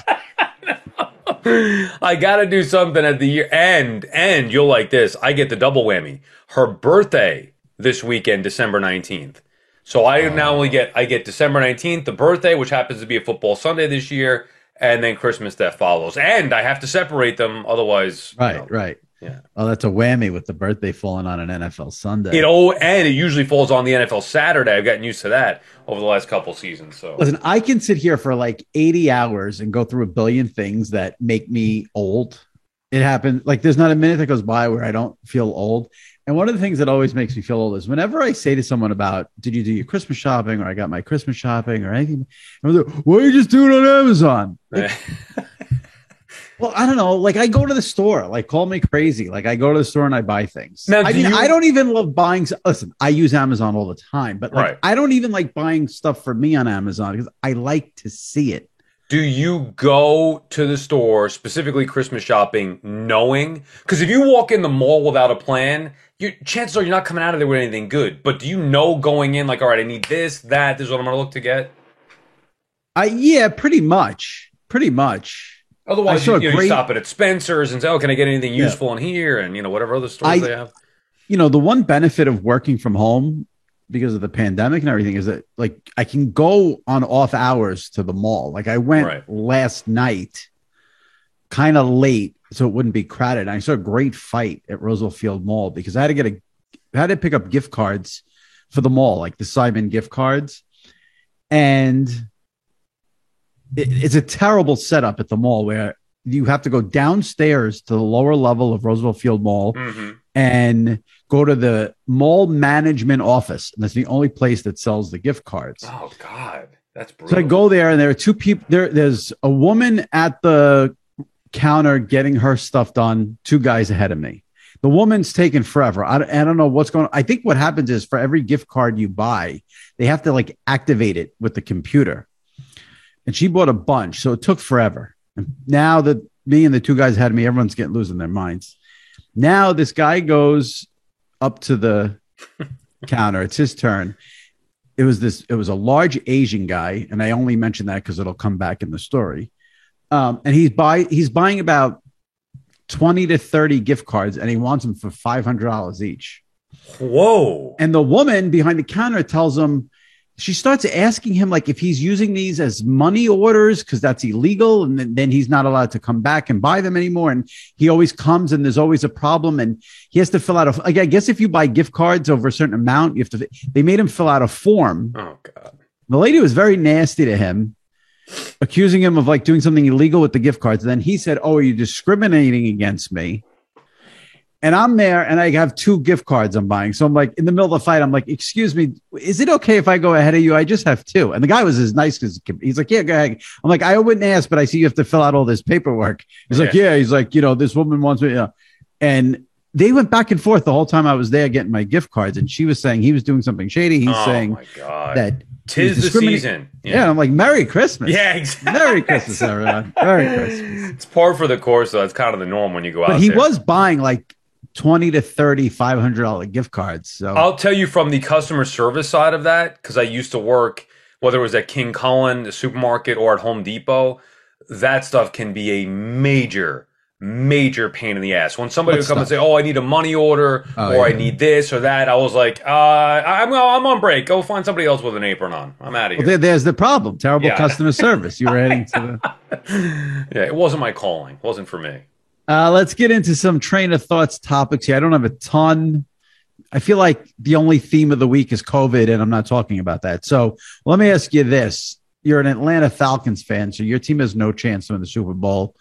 I got to do something at the year end, and you'll like this. I get the double whammy. Her birthday this weekend, December 19th. So I not only get December 19th, the birthday, which happens to be a football Sunday this year, and then Christmas that follows. And I have to separate them, otherwise. Right. Yeah. Oh, that's a whammy with the birthday falling on an NFL Sunday. And it usually falls on the NFL Saturday. I've gotten used to that over the last couple seasons. So listen, I can sit here for like 80 hours and go through a billion things that make me old. It happens. Like there's not a minute that goes by where I don't feel old. And one of the things that always makes me feel old is whenever I say to someone about, did you do your Christmas shopping, or I got my Christmas shopping or anything, and they're like, why are you just doing it on Amazon? Well, I don't know. Like I go to the store, like call me crazy. Like I go to the store and I buy things. Now, I don't even love buying. Listen, I use Amazon all the time, but I don't even like buying stuff for me on Amazon because I like to see it. Do you go to the store, specifically Christmas shopping, knowing? Because if you walk in the mall without a plan, chances are you're not coming out of there with anything good. But do you know going in, like, all right, I need this is what I'm going to look to get? Yeah, pretty much. Otherwise, you stop at Spencer's and say, oh, can I get anything useful in here? And, whatever other stores they have. The one benefit of working from home because of the pandemic and everything is that, like, I can go on off hours to the mall. Like I went last night kind of late so it wouldn't be crowded. And I saw a great fight at Roosevelt Field Mall because I had to pick up gift cards for the mall, like the Simon gift cards. And it's a terrible setup at the mall where you have to go downstairs to the lower level of Roosevelt Field Mall and go to the mall management office. And that's the only place that sells the gift cards. Oh, God. That's brutal. So I go there and there are two people. There's a woman at the counter getting her stuff done, two guys ahead of me. The woman's taking forever. I don't know what's going on. I think what happens is for every gift card you buy, they have to like activate it with the computer. And she bought a bunch, so it took forever. And now that me and the two guys ahead of me, everyone's losing their minds. Now this guy goes up to the counter. It's his turn. It was a large Asian guy, and I only mention that because it'll come back in the story. And he's buying about 20 to 30 gift cards, and he wants them for $500 each. Whoa. And the woman behind the counter tells him, she starts asking him like if he's using these as money orders because that's illegal, and then he's not allowed to come back and buy them anymore. And he always comes, and there's always a problem, and he has to fill out I guess if you buy gift cards over a certain amount, you have to. They made him fill out a form. Oh God! The lady was very nasty to him, accusing him of like doing something illegal with the gift cards. And then he said, "Oh, are you discriminating against me?" And I'm there, and I have two gift cards I'm buying. So I'm like, in the middle of the fight, I'm like, "Excuse me, is it okay if I go ahead of you? I just have two." And the guy was as nice as he's like, "Yeah, go ahead." I'm like, "I wouldn't ask, but I see you have to fill out all this paperwork." He's like, "Yeah." He's like, "This woman wants me." And they went back and forth the whole time I was there getting my gift cards. And she was saying he was doing something shady. He's saying that 'tis the season. Yeah, I'm like, "Merry Christmas." Yeah, exactly. Merry Christmas, everyone. Merry Christmas. It's par for the course, though. It's kind of the norm when you go out there. But he was buying like 20 to 30 $500 gift cards. So I'll tell you from the customer service side of that, because I used to work, whether it was at King Cullen, the supermarket, or at Home Depot, that stuff can be a major pain in the ass. When somebody would come and say, "Oh, I need a money order," I need this or that, I was like, I'm on break. Go find somebody else with an apron on. I'm out of here. Well, there's the problem. Terrible customer service. You were heading to the... Yeah, it wasn't my calling. It wasn't for me. Let's get into some train of thoughts topics here. I don't have a ton. I feel like the only theme of the week is COVID, and I'm not talking about that. So let me ask you this. You're an Atlanta Falcons fan, so your team has no chance to win the Super Bowl.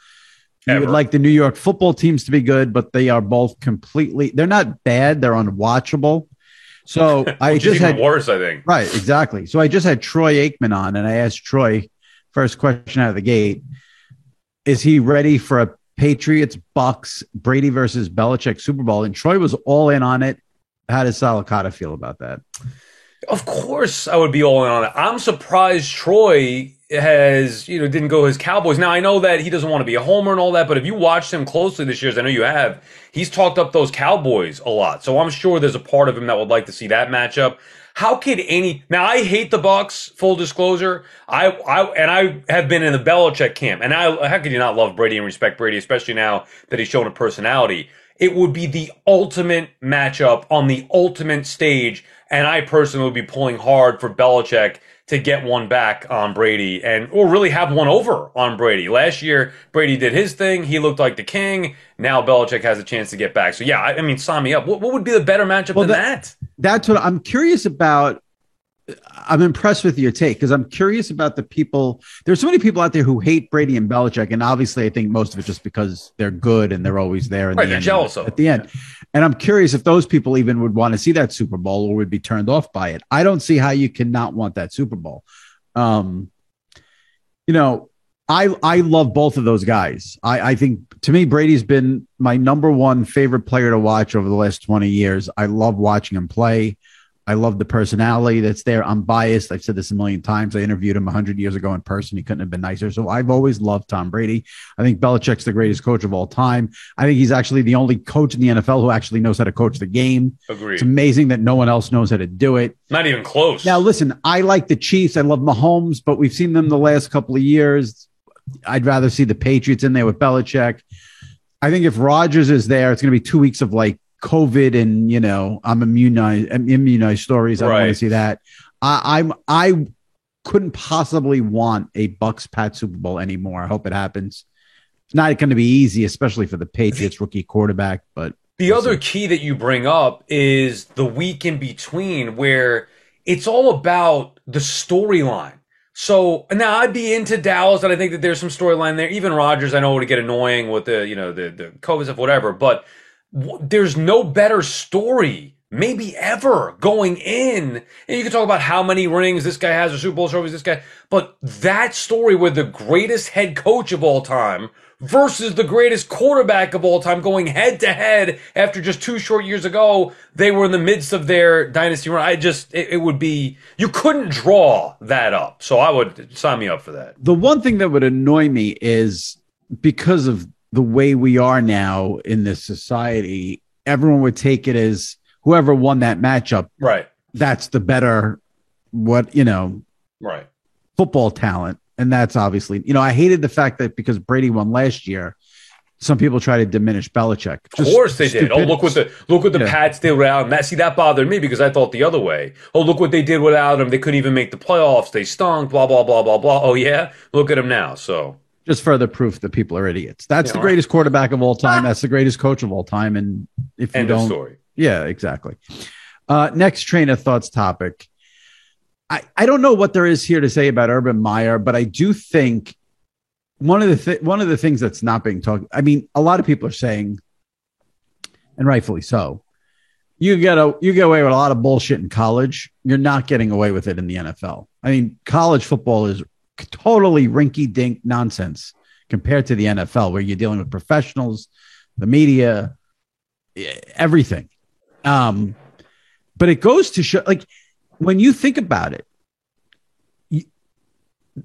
You would like the New York football teams to be good, but they are both they're not bad. They're unwatchable. So I just had worse, I think. Right, exactly. So I just had Troy Aikman on, and I asked Troy, first question out of the gate, is he ready for a Patriots, Bucks, Brady versus Belichick Super Bowl? And Troy was all in on it. How does Salicata feel about that? Of course I would be all in on it. I'm surprised Troy didn't go his Cowboys. Now, I know that he doesn't want to be a homer and all that, but if you watched him closely this year, as I know you have, he's talked up those Cowboys a lot. So I'm sure there's a part of him that would like to see that matchup. How could now I hate the Bucks, full disclosure. I have been in the Belichick camp, and how could you not love Brady and respect Brady, especially now that he's shown a personality? It would be the ultimate matchup on the ultimate stage, and I personally would be pulling hard for Belichick to get one back on Brady or really have one over on Brady. Last year, Brady did his thing. He looked like the king. Now Belichick has a chance to get back. So yeah, I mean, sign me up. What would be the better matchup than that? That's what I'm curious about. I'm impressed with your take because I'm curious about the people. There's so many people out there who hate Brady and Belichick, and obviously I think most of it just because they're good and they're always there. Right, they're jealous of at the end. And I'm curious if those people even would want to see that Super Bowl or would be turned off by it. I don't see how you cannot want that Super Bowl. I love both of those guys. I think to me, Brady's been my number one favorite player to watch over the last 20 years. I love watching him play. I love the personality that's there. I'm biased. I've said this a million times. I interviewed him 100 years ago in person. He couldn't have been nicer. So I've always loved Tom Brady. I think Belichick's the greatest coach of all time. I think he's actually the only coach in the NFL who actually knows how to coach the game. Agreed. It's amazing that no one else knows how to do it. Not even close. Now, listen, I like the Chiefs. I love Mahomes, but we've seen them the last couple of years. I'd rather see the Patriots in there with Belichick. I think if Rodgers is there, it's going to be 2 weeks of like COVID and, I'm immunized stories. I don't want to see that. I couldn't possibly want a Bucks Pat Super Bowl anymore. I hope it happens. It's not going to be easy, especially for the Patriots rookie quarterback, but the other key that you bring up is the week in between where it's all about the storyline. So now I'd be into Dallas, and I think that there's some storyline there. Even Rodgers, I know would get annoying with the COVID stuff, whatever, but there's no better story maybe ever going in. And you can talk about how many rings this guy has or Super Bowl trophies this guy, but that story where the greatest head coach of all time versus the greatest quarterback of all time going head to head after just 2 short years ago, they were in the midst of their dynasty run. It would be, you couldn't draw that up. So I would sign me up for that. The one thing that would annoy me is because of the way we are now in this society, everyone would take it as whoever won that matchup, right? That's the better, right, football talent. And that's obviously, I hated the fact that because Brady won last year, some people try to diminish Belichick. Of course they did. Oh, look what the Pats did without him. That bothered me because I thought the other way. Oh, look what they did without him. They couldn't even make the playoffs. They stunk. Blah blah blah blah blah. Oh yeah, look at him now. So just further proof that people are idiots. That's the greatest quarterback of all time. That's the greatest coach of all time. And if you don't, story. Yeah, exactly. Next train of thoughts topic. I don't know what there is here to say about Urban Meyer, but I do think one of the things that's not being talked. I mean, a lot of people are saying, and rightfully so, you get away with a lot of bullshit in college. You're not getting away with it in the NFL. I mean, college football is totally rinky-dink nonsense compared to the NFL, where you're dealing with professionals, the media, everything. But it goes to show, like, when you think about it,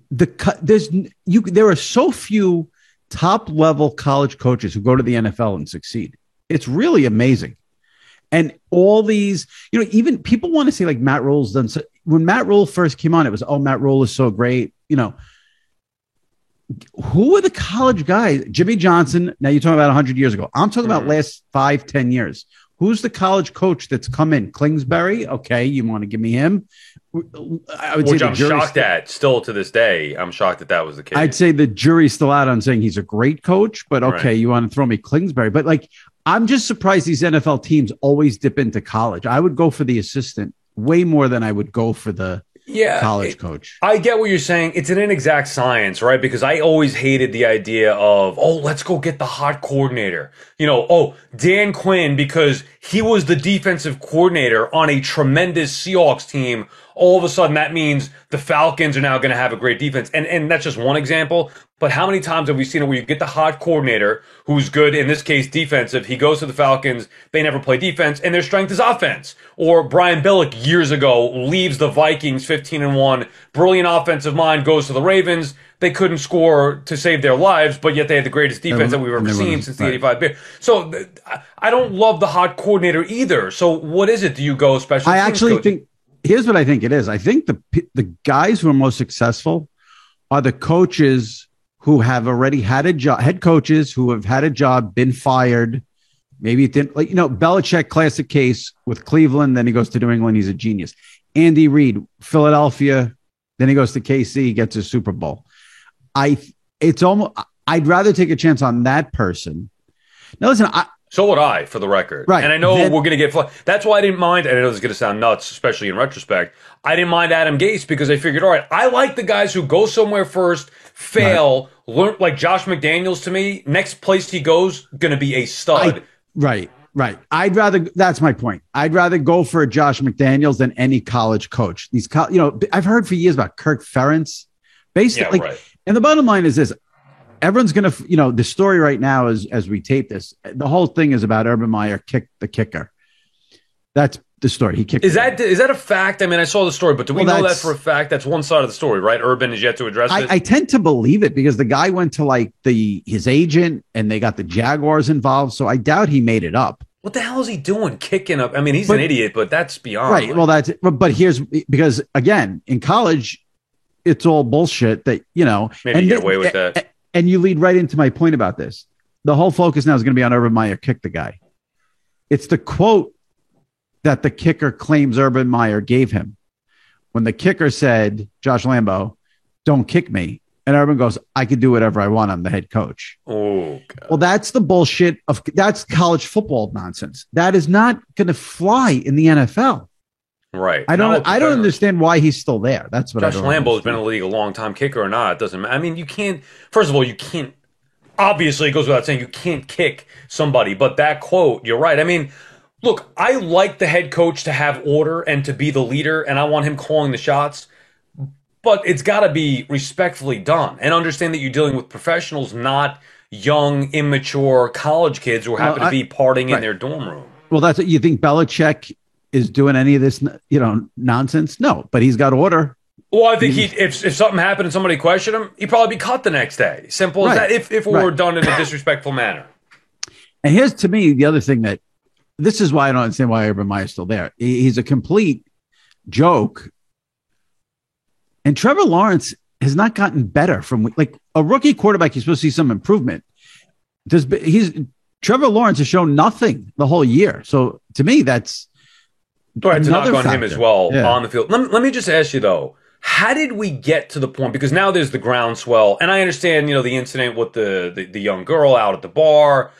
there are so few top-level college coaches who go to the NFL and succeed. It's really amazing. And all these, even people want to say like Matt Rule's done. So, when Matt Rule first came on, it was, oh, Matt Rule is so great. Who were the college guys? Jimmy Johnson. Now you're talking about 100 years ago. I'm talking about last 5-10 years. Who's the college coach that's come in? Kingsbury? Okay, you want to give me him? Which I'm shocked at still to this day. I'm shocked that was the case. I'd say the jury's still out on saying he's a great coach, but okay, You want to throw me Kingsbury. But like, I'm just surprised these NFL teams always dip into college. I would go for the assistant way more than I would go for the college coach. I get what you're saying. It's an inexact science, right? Because I always hated the idea of, let's go get the hot coordinator. Dan Quinn, because he was the defensive coordinator on a tremendous Seahawks team. All of a sudden, that means the Falcons are now going to have a great defense. And that's just one example. But how many times have we seen it where you get the hot coordinator who's good, in this case, defensive. He goes to the Falcons. They never play defense, and their strength is offense. Or Brian Billick years ago leaves the Vikings 15-1. Brilliant offensive mind, goes to the Ravens. They couldn't score to save their lives, but yet they had the greatest defense that we've ever seen since the 85 Bears. So I don't love the hot coordinator either. So what is it? Do you go special teams? I actually think, here's what I think it is. I think the guys who are most successful are the coaches who have already had a job, head coaches who have had a job, been fired. Maybe it didn't, Belichick, classic case with Cleveland. Then he goes to New England. He's a genius. Andy Reid, Philadelphia. Then he goes to KC, gets a Super Bowl. I'd rather take a chance on that person. Now, listen, so would I, for the record. Right. And I know we're going to get that's why I didn't mind, and I know this is going to sound nuts, especially in retrospect. I didn't mind Adam Gase because I figured, all right, I like the guys who go somewhere first, fail, learn, like Josh McDaniels to me, next place he goes, going to be a stud. Right. That's my point. I'd rather go for a Josh McDaniels than any college coach. I've heard for years about Kirk Ferentz. Basically, and the bottom line is this. Everyone's going to, the story right now is, as we tape this, the whole thing is about Urban Meyer kicked the kicker. That's the story. He kicked. Is that a fact? I mean, I saw the story, but do we know that for a fact? That's one side of the story, right? Urban is yet to address it. I tend to believe it because the guy went to his agent and they got the Jaguars involved. So I doubt he made it up. What the hell is he doing kicking up? I mean, he's an idiot, but that's beyond. Right. Well, but here's because again, in college, it's all bullshit that, maybe you get away with that. And you lead right into my point about this. The whole focus now is going to be on Urban Meyer kick the guy. It's the quote that the kicker claims Urban Meyer gave him. When the kicker said, Josh Lambo, don't kick me. And Urban goes, I can do whatever I want. I'm the head coach. Oh, God. Well, that's the bullshit that's college football nonsense. That is not going to fly in the NFL. Right. I don't understand why he's still there. That's what Josh Lambo has been in the league a long time, kicker or not. It doesn't matter. I mean, you can't, first of all, obviously it goes without saying, you can't kick somebody, but that quote, you're right. I mean, Look, I like the head coach to have order and to be the leader, and I want him calling the shots. But it's got to be respectfully done, and understand that you're dealing with professionals, not young, immature college kids who happen to be partying in their dorm room. Well, that's what you think. Belichick is doing any of this, nonsense? No, but he's got order. Well, I think if something happened and somebody questioned him, he'd probably be cut the next day. Simple as that. If it were done in a disrespectful manner. And here's, to me, the other thing that this is why I don't understand why Urban Meyer's still there. He's a complete joke. And Trevor Lawrence has not gotten better from like a rookie quarterback. You're supposed to see some improvement. Trevor Lawrence has shown nothing the whole year. So to me, that's right, to knock on him as well on the field. Let me just ask you though, how did we get to the point? Because now there's the groundswell, and I understand, the incident with the young girl out at the bar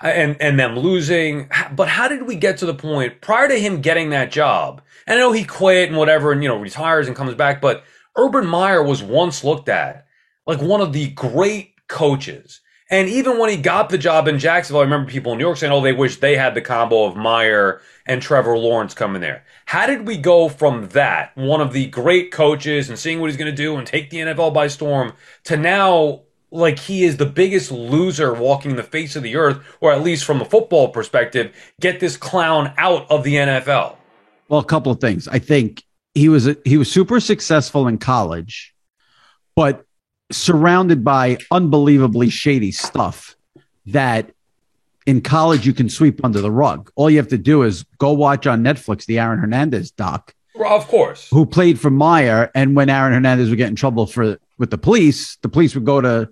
and them losing. But how did we get to the point prior to him getting that job? And I know he quit and whatever, and retires and comes back, but Urban Meyer was once looked at like one of the great coaches. And even when he got the job in Jacksonville, I remember people in New York saying, they wish they had the combo of Meyer and Trevor Lawrence coming there. How did we go from that, one of the great coaches, and seeing what he's going to do and take the NFL by storm, to now, like, he is the biggest loser walking the face of the earth, or at least from a football perspective, get this clown out of the NFL? Well, a couple of things. I think he was super successful in college, but surrounded by unbelievably shady stuff that in college you can sweep under the rug. All you have to do is go watch on Netflix the Aaron Hernandez doc. Well, of course. Who played for Meyer, and when Aaron Hernandez would get in trouble with the police would go to,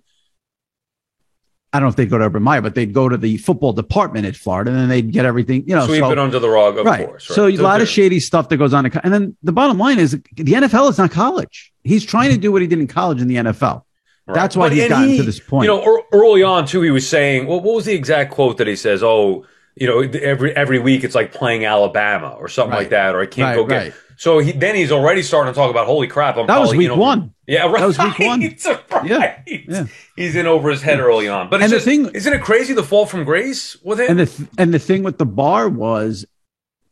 I don't know if they'd go to Urban Meyer, but they'd go to the football department at Florida, and then they'd get everything, sweep it under the rug, of course. Right. So a lot of shady stuff that goes on. And then the bottom line is the NFL is not college. He's trying to do what he did in college in the NFL. Right. That's why he's gotten to this point. Early on, too, he was saying, well, what was the exact quote that he says? Oh, every week it's like playing Alabama or something like that, or I can't go get. So he's already starting to talk about, holy crap, that was week one. Yeah, right. That was week one. Right. Yeah. He's in over his head early on. But isn't it crazy the fall from grace with him? And the thing with the bar was,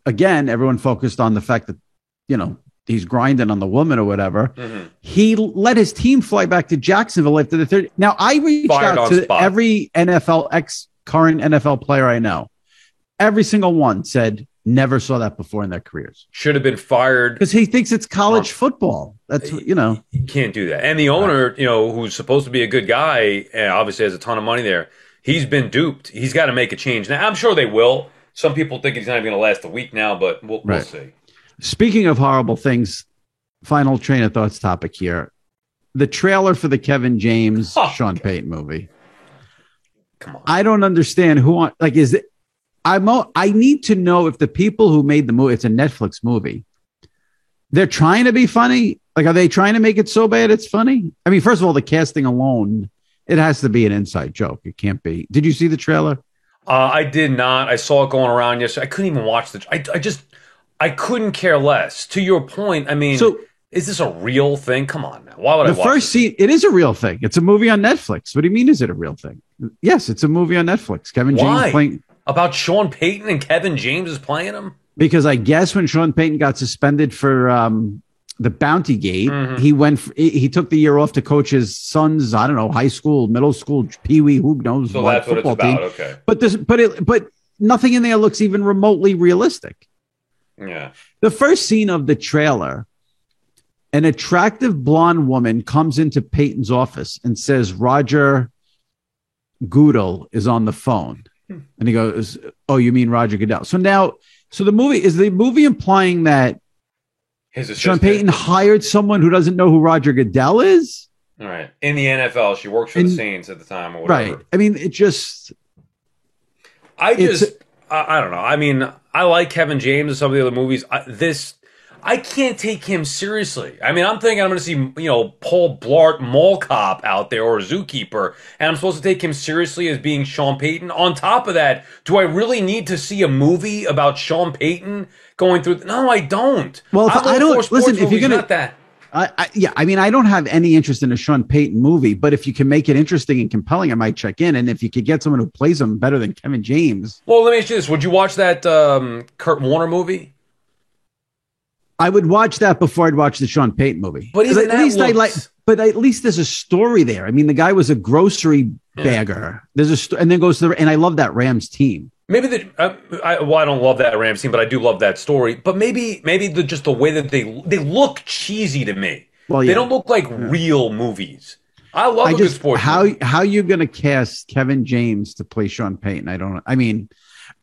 again, everyone focused on the fact that, he's grinding on the woman or whatever. Mm-hmm. He let his team fly back to Jacksonville after the third. Now, I reached out to every current NFL player I know. Every single one said never saw that before in their careers. Should have been fired. Because he thinks it's college football. That's, You can't do that. And the owner, who's supposed to be a good guy, and obviously has a ton of money there, he's been duped. He's got to make a change. Now, I'm sure they will. Some people think he's not even going to last a week now, but we'll see. Speaking of horrible things, final train of thoughts topic here. The trailer for the Kevin James, Sean Payton movie. Come on. I don't understand is it? I need to know if the people who made the movie, it's a Netflix movie, they're trying to be funny. Like, are they trying to make it so bad it's funny? I mean, first of all, the casting alone, it has to be an inside joke. It can't be. Did you see the trailer? I did not. I saw it going around yesterday. I couldn't even watch I couldn't care less. To your point, I mean, is this a real thing? Come on now. Why would I watch the first scene? It is a real thing. It's a movie on Netflix. What do you mean, is it a real thing? Yes, it's a movie on Netflix. Kevin James playing. About Sean Payton and Kevin James is playing him? Because I guess when Sean Payton got suspended for the Bounty Gate, he took the year off to coach his son's, I don't know, high school, middle school, peewee, who knows so what that's football what it's about. team. Okay. But nothing in there looks even remotely realistic. Yeah. The first scene of the trailer, an attractive blonde woman comes into Peyton's office and says, Roger Goodell is on the phone. And he goes, oh, you mean Roger Goodell? So the movie implying that Sean Payton hired someone who doesn't know who Roger Goodell is? All right. In the NFL, she works for the Saints at the time or whatever. Right. I mean, I don't know. I mean, I like Kevin James and some of the other movies. I can't take him seriously. I mean, I'm thinking I'm going to see, Paul Blart Mall Cop out there or a Zookeeper, and I'm supposed to take him seriously as being Sean Payton. On top of that, do I really need to see a movie about Sean Payton going through? No, I don't. Well, I don't listen. If you're going to that. Yeah, I mean, I don't have any interest in a Sean Payton movie, but if you can make it interesting and compelling, I might check in. And if you could get someone who plays him better than Kevin James. Well, let me ask you this. Would you watch that Kurt Warner movie? I would watch that before I'd watch the Sean Payton movie. But even at least looks... I like. But at least there's a story there. I mean, the guy was a grocery bagger. There's and then goes to the, and I love that Rams team. Maybe I don't love that Rams team, but I do love that story. But maybe just the way that they look cheesy to me. Well, they don't look like real movies. I love a good sports movie. How you going to cast Kevin James to play Sean Payton? I mean,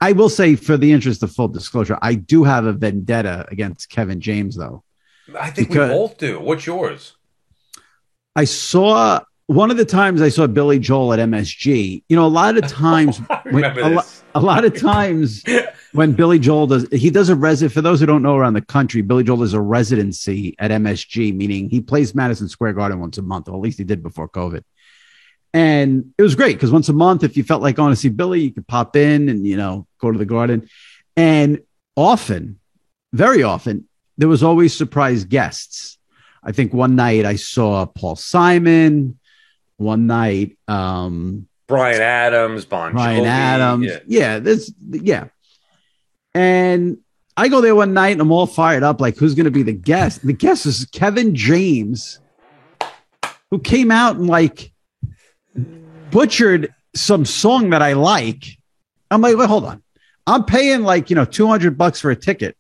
I will say, for the interest of full disclosure, I do have a vendetta against Kevin James, though. I think we both do. What's yours? I saw one of the times I saw Billy Joel at MSG. You know, a lot of times, a lot of times when Billy Joel does a resident. For those who don't know around the country, Billy Joel does a residency at MSG, meaning he plays Madison Square Garden once a month, or at least he did before COVID. And it was great because once a month, if you felt like going to see Billy, you could pop in and, you know, go to the Garden. And often, very often, there was always surprise guests. I think one night I saw Paul Simon. One night, Bryan Adams, Bon Jovi. Bryan Adams. Yeah. And I go there one night and I'm all fired up. Like, who's going to be the guest? The guest is Kevin James, who came out and like butchered some song that I like. I'm like, wait, hold on. I'm paying like, you know, $200 for a ticket.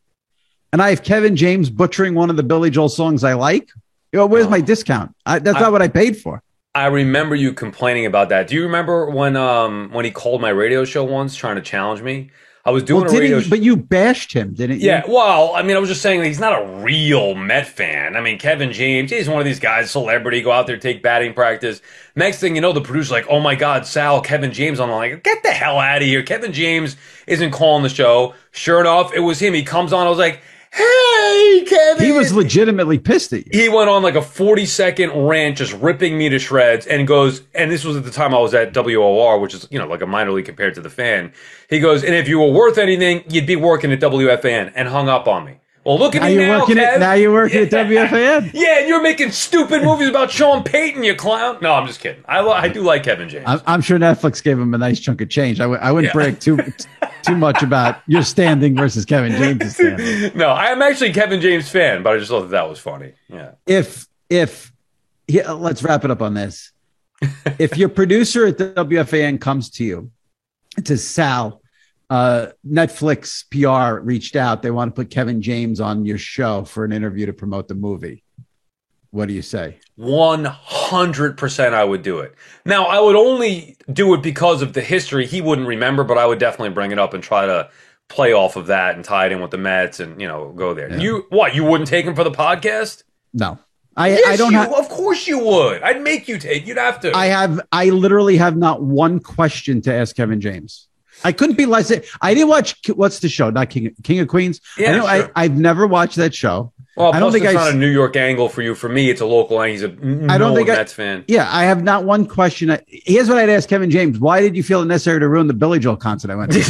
And I have Kevin James butchering one of the Billy Joel songs I like. You know, where's my discount? That's not what I paid for. I remember you complaining about that. Do you remember when he called my radio show once trying to challenge me? I was doing a radio show. But you bashed him, didn't you? Yeah, well, I mean, I was just saying that he's not a real Met fan. I mean, Kevin James, he's one of these guys, celebrity, go out there, take batting practice. Next thing you know, the producer's like, oh my God, Sal, Kevin James on. I'm like, get the hell out of here. Kevin James isn't calling the show. Sure enough, it was him. He comes on. I was like, hey, Kevin. He was legitimately pissed at you. He went on like a 40-second rant, just ripping me to shreds, and goes, and this was at the time I was at WOR, which is, you know, like a minor league compared to the Fan. He goes, and if you were worth anything, you'd be working at WFAN, and hung up on me. Well, look at me now, Kev. Now you're working at WFAN? Yeah, and you're making stupid movies about Sean Payton, you clown. No, I'm just kidding. I do like Kevin James. I'm sure Netflix gave him a nice chunk of change. I wouldn't brag too much about your standing versus Kevin James' standing. No, I am actually a Kevin James fan, but I just thought that was funny. Yeah. Let's wrap it up on this. If your producer at the WFAN comes to you and says, Sal, Netflix PR reached out. They want to put Kevin James on your show for an interview to promote the movie. What do you say? 100% I would do it. Now, I would only do it because of the history he wouldn't remember, but I would definitely bring it up and try to play off of that and tie it in with the Mets and, you know, go there. Yeah. You wouldn't take him for the podcast? No. Of course you would. I'd make you take. You'd have to. I literally have not one question to ask Kevin James. I couldn't be less. I didn't watch. What's the show? Not King of Queens. Yeah, sure. I've never watched that show. Well, I don't think it's not a New York angle for you. For me, it's a local angle. He's a Mets fan. Yeah, I have not one question. Here's what I'd ask Kevin James: why did you feel it necessary to ruin the Billy Joel concert I went to?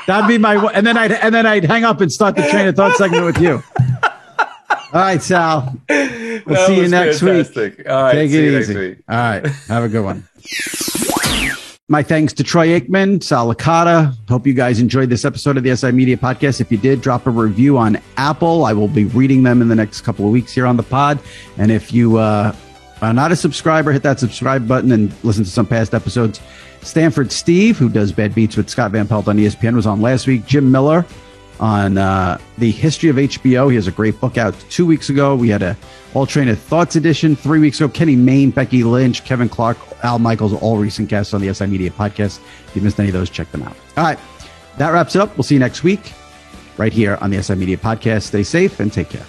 That'd be my. And then I'd hang up and start the train of thought segment with you. All right, Sal. We'll see you next week. All right, take it easy. All right, have a good one. My thanks to Troy Aikman, Sal Licata. Hope you guys enjoyed this episode of the SI Media Podcast. If you did, drop a review on Apple. I will be reading them in the next couple of weeks here on the pod. And if you are not a subscriber, hit that subscribe button and listen to some past episodes. Stanford Steve, who does Bad Beats with Scott Van Pelt on ESPN, was on last week. Jim Miller on the history of HBO. He has a great book out 2 weeks ago. We had a All Train of Thoughts edition 3 weeks ago. Kenny Mayne, Becky Lynch, Kevin Clark, Al Michaels, all recent guests on the SI Media Podcast. If you missed any of those, check them out. All right, that wraps it up. We'll see you next week right here on the SI Media Podcast. Stay safe and take care.